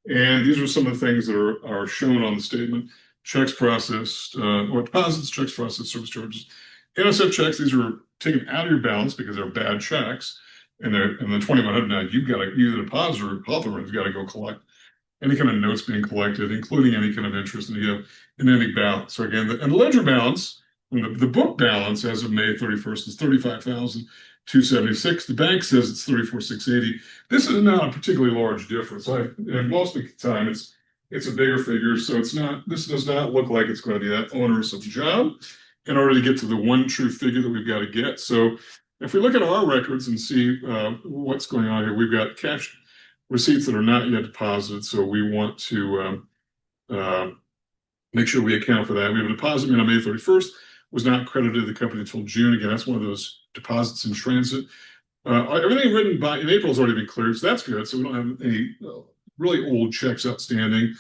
And these are some of the things that are shown on the statement. Checks processed, or deposits, checks processed, service charges. NSF checks, these are taken out of your balance because they're bad checks. And the 2100 now, you the depositor, Hawthorne, has got to go collect any kind of notes being collected, including any kind of interest, and you have an ending balance. So again, and the ledger balance, the book balance as of May 31st is $35,276. The bank says it's $34,680. This is not a particularly large difference. And most of the time it's a bigger figure, so this does not look like it's going to be that onerous of a job in order to get to the one true figure that we've got to get. So if we look at our records and see what's going on here, we've got cash receipts that are not yet deposited, so we want to make sure we account for that. We have a deposit on May 31st, was not credited to the company until June. Again, that's one of those deposits in transit. Everything written in April has already been cleared, so that's good. So we don't have any really old checks outstanding.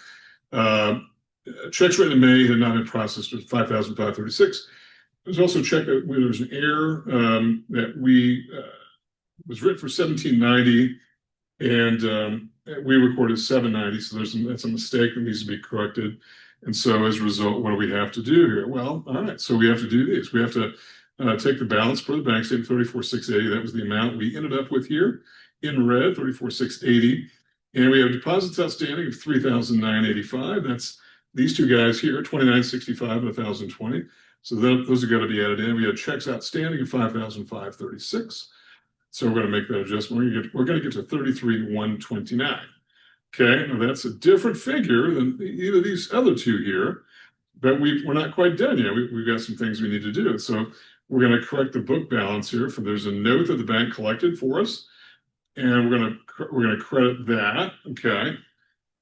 Checks written in May had not been processed with $5,536. There's also a check that there's an error that was written for $1,790, and we recorded $790. So that's a mistake that needs to be corrected. And so as a result, what do we have to do here? Well, all right, so we have to do these. We have to take the balance per the bank statement, $34,680. That was the amount we ended up with here in red, $34,680. And we have deposits outstanding of $3,985. That's these two guys here, $2,965 and $1,020. So those have got to be added in. We had checks outstanding of $5,536. So we're going to make that adjustment. We're going to get to $33,129. Okay, now that's a different figure than either of these other two here, but we're not quite done yet. We've got some things we need to do. So we're going to correct the book balance here. There's a note that the bank collected for us, and we're going to credit that. Okay,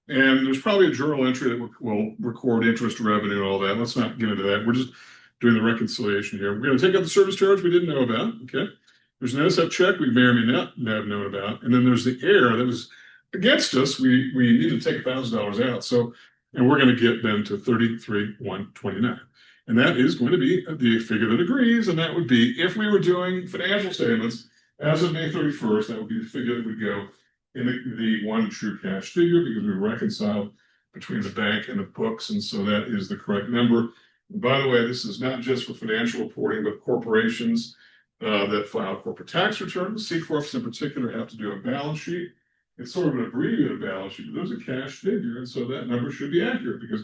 and there's probably a journal entry that will record interest, revenue, and all that. Let's not get into that. We're just doing the reconciliation here. We're going to take out the service charge we didn't know about. Okay, there's an NSF check we may or may not have known about, and then there's the error that was against us. We need to take $1,000 out. So, and we're going to get then to $33,129. And that is going to be the figure that agrees. And that would be, if we were doing financial statements as of May 31st, that would be the figure that would go in the one true cash figure, because we reconciled between the bank and the books. And so that is the correct number. And by the way, this is not just for financial reporting, but corporations that file corporate tax returns. C Corps in particular have to do a balance sheet. It's sort of an abbreviated balance sheet, but there's a cash figure, and so that number should be accurate because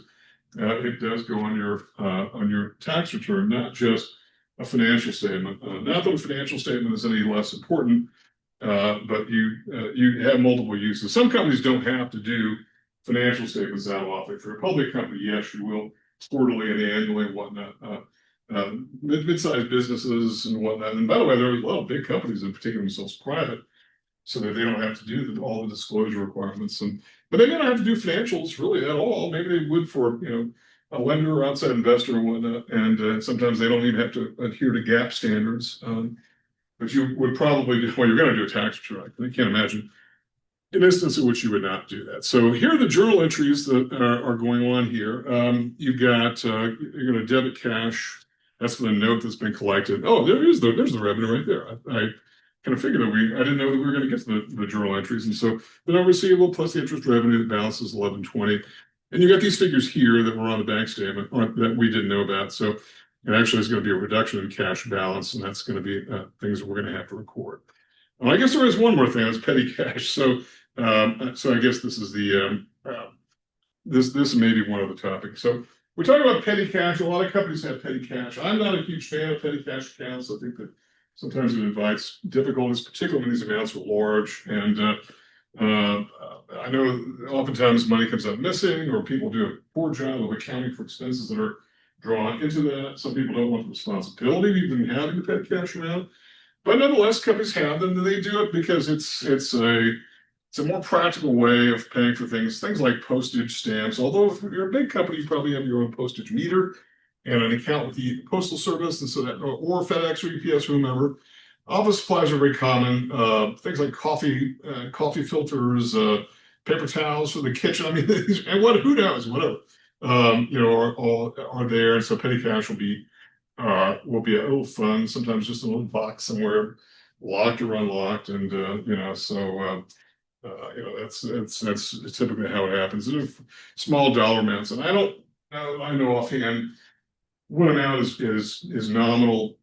it does go on your tax return, not just a financial statement. Not that a financial statement is any less important, but you have multiple uses. Some companies don't have to do financial statements that often. If you're a public company, yes, you will quarterly and annually and whatnot. Mid-sized businesses and whatnot. And by the way, there are a lot of big companies that take themselves private, so that they don't have to do all the disclosure requirements. But they may not have to do financials really at all. Maybe they would for a lender or outside investor or whatnot. And sometimes they don't even have to adhere to GAAP standards. But you would probably do, well, you're going to do a tax return. I can't imagine an instance in which you would not do that. So here are the journal entries that are going on here. You've got, you're going to debit cash. That's for the note that's been collected. Oh, there's the revenue right there. I kind of figured that I didn't know that we were going to get to the journal entries. And so the note receivable plus the interest revenue, the balance is 1120. And you got these figures here that were on the bank statement or that we didn't know about. So it actually is going to be a reduction in cash balance, and that's going to be things that we're going to have to record. I guess there is one more thing, that's petty cash. So I guess this is this may be one of the topics. So we talk about petty cash. A lot of companies have petty cash. I'm not a huge fan of petty cash accounts. I think that sometimes it invites difficulties, particularly when these amounts are large. And I know oftentimes money comes out missing, or people do a poor job of accounting for expenses that are drawn into that. Some people don't want the responsibility of even having the petty cash amount. But nonetheless, companies have them, and they do it because it's a more practical way of paying for things like postage stamps. Although if you're a big company, you probably have your own postage meter. and an account with the Postal Service, and so that, or FedEx or UPS or whomever. Office supplies are very common. Things like coffee filters, paper towels for the kitchen. I mean, and who knows, whatever. Are there. And so petty cash will be a little fun. Sometimes just a little box somewhere, locked or unlocked, and that's typically how it happens. They're small dollar amounts, and I know offhand what amount is nominal.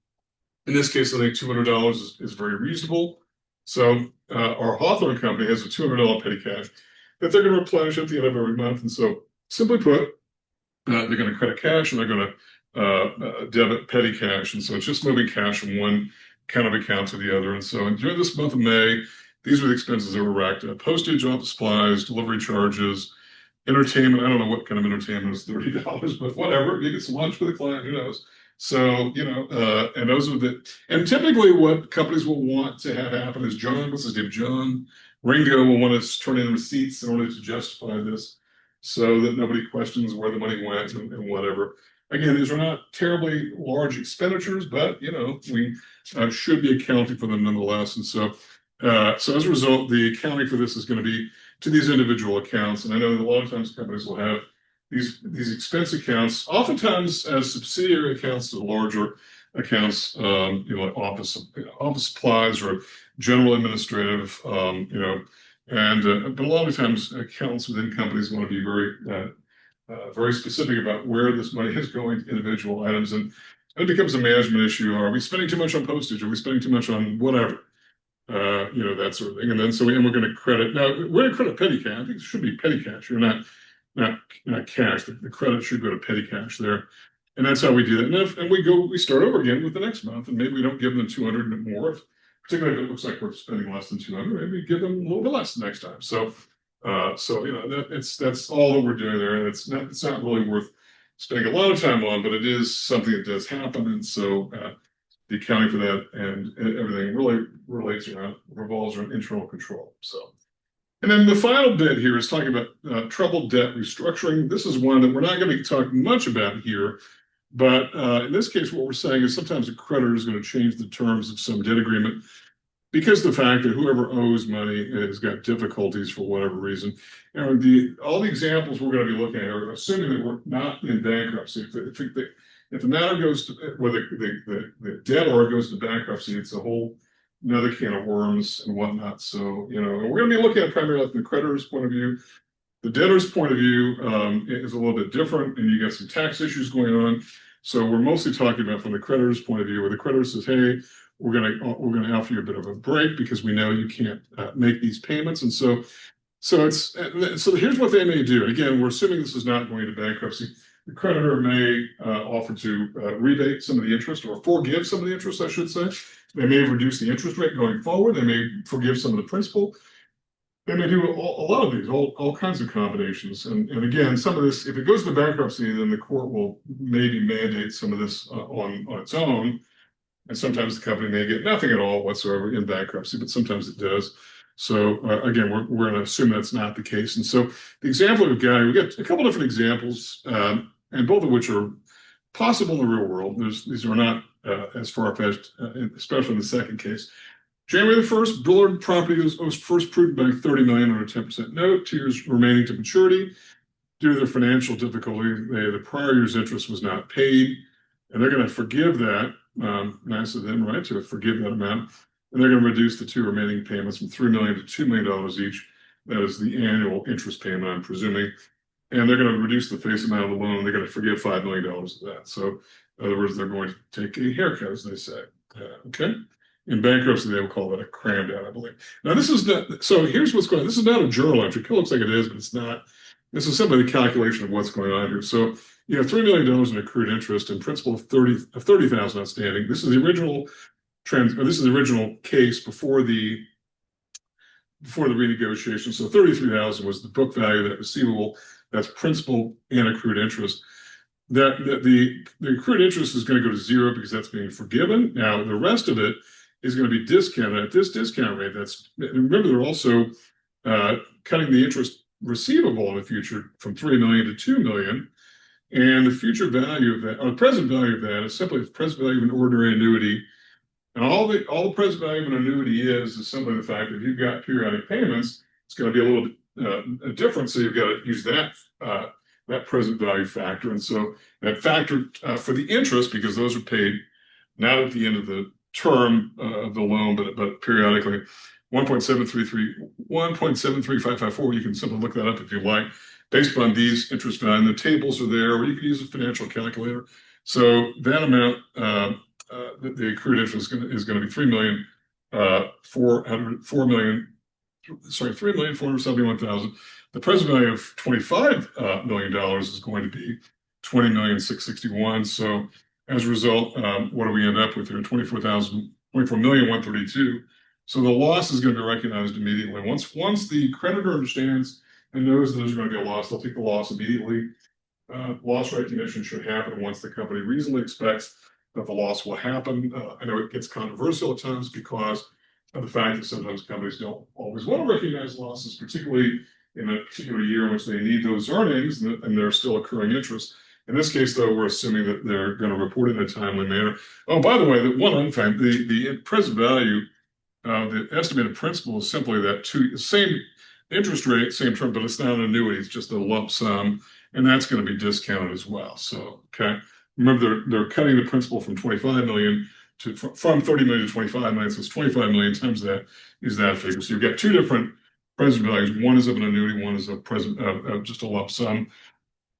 In this case, I think $200 is very reasonable. So our Hawthorne company has a $200 petty cash that they're going to replenish at the end of every month. And so, simply put, they're going to credit cash and they're going to debit petty cash. And so it's just moving cash from one kind of account to the other. And so during this month of May, these are the expenses that were racked up: postage, office supplies, delivery charges, entertainment. I don't know what kind of entertainment is $30, but whatever. You get some lunch for the client, who knows? So, and those are and typically what companies will want to have happen is what's his name? John Ringo will want to turn in receipts in order to justify this so that nobody questions where the money went and whatever. Again, these are not terribly large expenditures, but, we should be accounting for them nonetheless. And so as a result, the accounting for this is going to be to these individual accounts. And I know that a lot of times companies will have these expense accounts, oftentimes as subsidiary accounts to larger accounts, like office supplies or general administrative, but a lot of times accountants within companies want to be very specific about where this money is going to individual items, and it becomes a management issue. Are we spending too much on postage? Are we spending too much on whatever? That sort of thing. And then we're going to credit. Now we're going to credit petty cash. I think it should be petty cash. You're not cash. The credit should go to petty cash there, and that's how we do that. And we start over again with the next month, and maybe we don't give them 200 and more. Particularly if it looks like we're spending less than 200, maybe we give them a little bit less next time. So that's all that we're doing there, and it's not really worth spending a lot of time on, but it is something that does happen, and so the accounting for that and everything really revolves around internal control. So. And then the final bit here is talking about troubled debt restructuring. This is one that we're not going to talk much about here, but in this case, what we're saying is sometimes a creditor is going to change the terms of some debt agreement because of the fact that whoever owes money has got difficulties for whatever reason. And all the examples we're going to be looking at are assuming that we're not in bankruptcy. If the matter goes to where the debtor goes to bankruptcy, it's a whole another can of worms and whatnot. So, we're going to be looking at primarily from the creditor's point of view. The debtor's point of view is a little bit different, and you got some tax issues going on. So we're mostly talking about from the creditor's point of view, where the creditor says, "Hey, we're going to offer you a bit of a break because we know you can't make these payments." And so here's what they may do. And again, we're assuming this is not going to bankruptcy. The creditor may offer to rebate some of the interest, or forgive some of the interest, I should say. They may reduce the interest rate going forward. They may forgive some of the principal. They may do a lot of these, all kinds of combinations. And again, some of this, if it goes to bankruptcy, then the court will maybe mandate some of this on its own. And sometimes the company may get nothing at all whatsoever in bankruptcy, but sometimes it does. So again, we're going to assume that's not the case. And so the example we've got a couple different examples, and both of which are possible in the real world. These are not as far-fetched, especially in the second case. January the 1st, Bullard Property was First Prudent Bank $30 million on a 10% note, 2 years remaining to maturity. Due to their financial difficulty, the prior year's interest was not paid, and they're going to forgive that. Nice of them, right, to forgive that amount. And they're going to reduce the 2 remaining payments from $3 million to $2 million each. That is the annual interest payment, I'm presuming. And they're going to reduce the face amount of the loan. They're going to forgive $5 million of that. So, in other words, they're going to take a haircut, as they say. Okay. In bankruptcy, they will call that a cram down, I believe. Now, this is not. So here's what's going on. This is not a journal entry. It looks like it is, but it's not. This is simply the calculation of what's going on here. So you have $3 million in accrued interest and principal of $30,000 outstanding. This is the original this is the original case before the renegotiation. So $33,000 was the book value of that receivable. That's principal and accrued interest. The accrued interest is going to go to zero because that's being forgiven. Now the rest of it is going to be discounted at this discount rate. Remember, they're also cutting the interest receivable in the future from $3 million to $2 million. And the future value of that, or the present value of that, is simply the present value of an ordinary annuity. And all the present value of an annuity is simply the fact that if you've got periodic payments, it's going to be a little bit different. So you've got to use that present value factor. And so that factor for the interest, because those are paid not at the end of the term of the loan, but periodically, 1.73554. You can simply look that up if you like, based on these interest value. And the tables are there, or you can use a financial calculator. So that amount, the accrued interest is going to be $3,471,000. The present value of $25 million is going to be $20,661,000. So as a result, what do we end up with here? $24,132,000. So the loss is going to be recognized immediately. Once the creditor understands and knows there's going to be a loss, they'll take the loss immediately. Loss recognition should happen once the company reasonably expects that the loss will happen. I know it gets controversial at times because of the fact that sometimes companies don't always want to recognize losses, particularly in a particular year in which they need those earnings and they're still accruing interest. In this case, though, we're assuming that they're going to report it in a timely manner. Oh, by the way, the present value, the estimated principal is simply that same interest rate, same term, but it's not an annuity, it's just a lump sum, and that's going to be discounted as well. So, okay. Remember, they're cutting the principal from 25 million from 30 million to 25 million. So it's 25 million times that is that figure. So you've got two different present values. One is of an annuity, one is a present just a lump sum.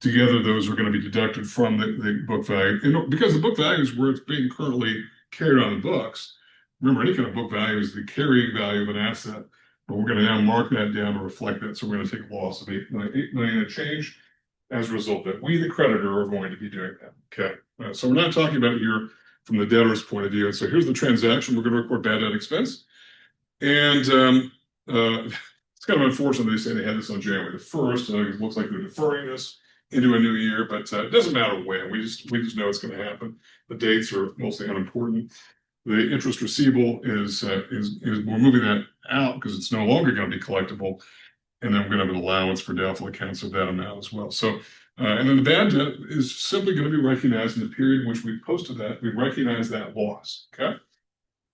Together, those are going to be deducted from the book value. Because the book value is where it's being currently carried on the books. Remember, any kind of book value is the carrying value of an asset, but we're going to now mark that down to reflect that. So we're going to take a loss of $8 million and change as a result that we, the creditor, are going to be doing that. Okay. So we're not talking about it here from the debtor's point of view. And so here's the transaction. We're going to record bad debt expense. And it's kind of unfortunate they say they had this on January the 1st. It looks like they're deferring this into a new year, but it doesn't matter when. We just know it's going to happen. The dates are mostly unimportant. The interest receivable is we're moving that out because it's no longer going to be collectible. And then we're going to have an allowance for doubtful accounts of that amount as well. So, and then the bad debt is simply going to be recognized in the period in which we posted that. We recognize that loss. Okay.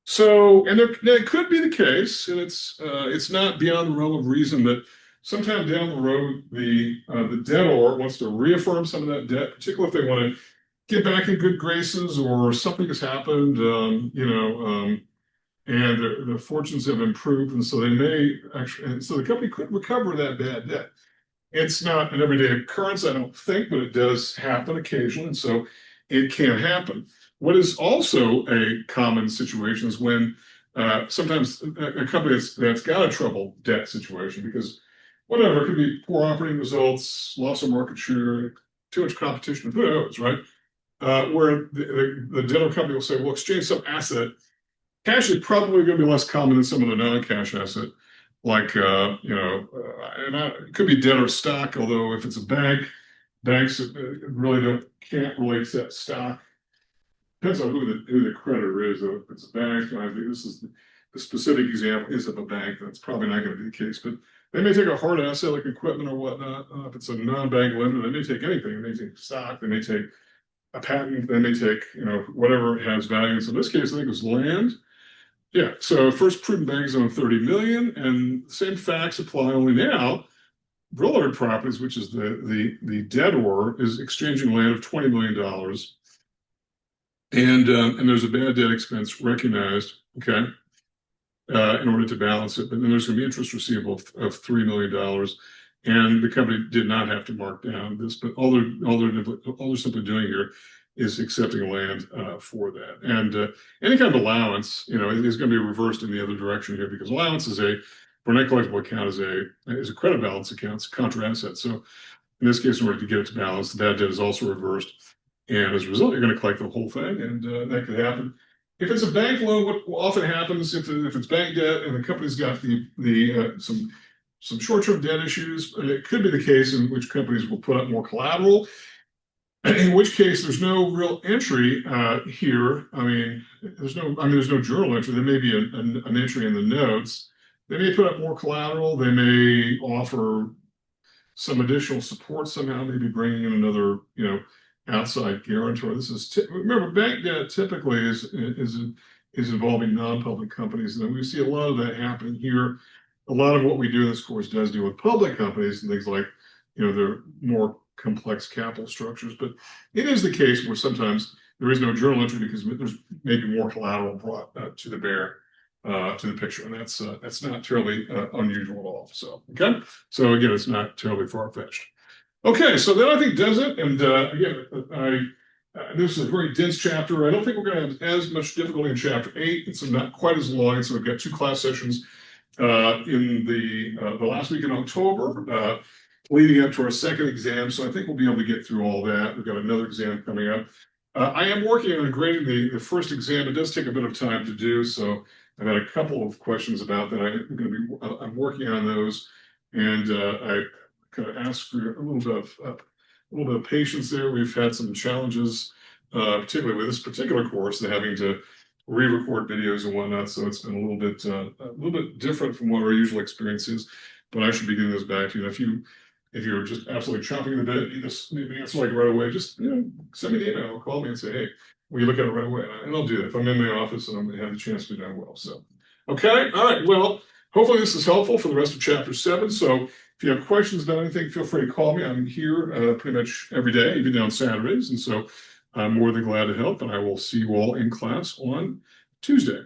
So, and there could be the case, and it's not beyond the realm of reason that sometime down the road the debtor wants to reaffirm some of that debt, particularly if they want to get back in good graces or something has happened, and their fortunes have improved, and so they may actually, and so the company could recover that bad debt. It's not an everyday occurrence, I don't think, but it does happen occasionally, and so it can happen. What is also a common situation is when sometimes a company that's got a troubled debt situation, because whatever, it could be poor operating results, loss of market share, too much competition, who knows, right? Where the debtor company will say, well, exchange some asset. Cash is probably going to be less common than some of the non-cash asset, like, and it could be debt or stock, although if it's a bank, banks really can't really accept stock. Depends on who the creditor is, though. If it's a bank, I think this is the specific example is of a bank, that's probably not going to be the case, but they may take a hard asset like equipment or whatnot. If it's a non-bank lender, they may take anything. They may take stock, they may take a patent, they may take, whatever has value. And so in this case, I think it was land. Yeah, so first prudent bank is on 30 million, and the same facts apply, only now relevant properties, which is the debtor, is exchanging land of $20 million. And there's a bad debt expense recognized, okay, in order to balance it. But then there's going to be interest receivable of $3 million. And the company did not have to mark down this, but all they're simply doing here is accepting land for that. And any kind of allowance, is going to be reversed in the other direction here, because allowance for a net collectible account is a credit balance account, it's a contra asset. So in this case, in order to get it to balance, the bad debt is also reversed. And as a result, you're going to collect the whole thing, and that could happen. If it's a bank loan, what often happens if it's bank debt and the company's got some short-term debt issues, it could be the case in which companies will put up more collateral, in which case there's no real entry here. There's no journal entry. There may be an entry in the notes. They may put up more collateral. They may offer some additional support somehow, maybe bringing in another, outside guarantor. This is remember, bank debt typically is involving non-public companies, and we see a lot of that happening here. A lot of what we do in this course does deal with public companies and things like, they're more complex capital structures. But it is the case where sometimes there is no journal entry because there's maybe more collateral brought to the bear, to the picture, and that's not terribly unusual at all. So okay, so again, it's not terribly far-fetched. Okay, so that I think does it. And again, this is a very dense chapter. I don't think we're going to have as much difficulty in chapter 8. It's not quite as long. So we've got 2 class sessions in the last week in October, leading up to our second exam. So I think we'll be able to get through all that. We've got another exam coming up. I am working on grading the first exam. It does take a bit of time to do. So I've had a couple of questions about that. I'm working on those, and I kind of ask for a little bit of patience there. We've had some challenges, particularly with this particular course, and having to re-record videos and whatnot. So it's been a little bit different from what our usual experience is. But I should be getting those back to you. If you're just absolutely chomping at the bit, you just need an answer like right away. Just send me an email, or call me and say, hey, will you look at it right away? And I'll do that if I'm in my office and I'm going to have the chance to do that well. So, okay, all right. Well, hopefully this is helpful for the rest of chapter 7. So if you have questions about anything, feel free to call me. I'm here pretty much every day, even on Saturdays. And so I'm more than glad to help. And I will see you all in class on Tuesday.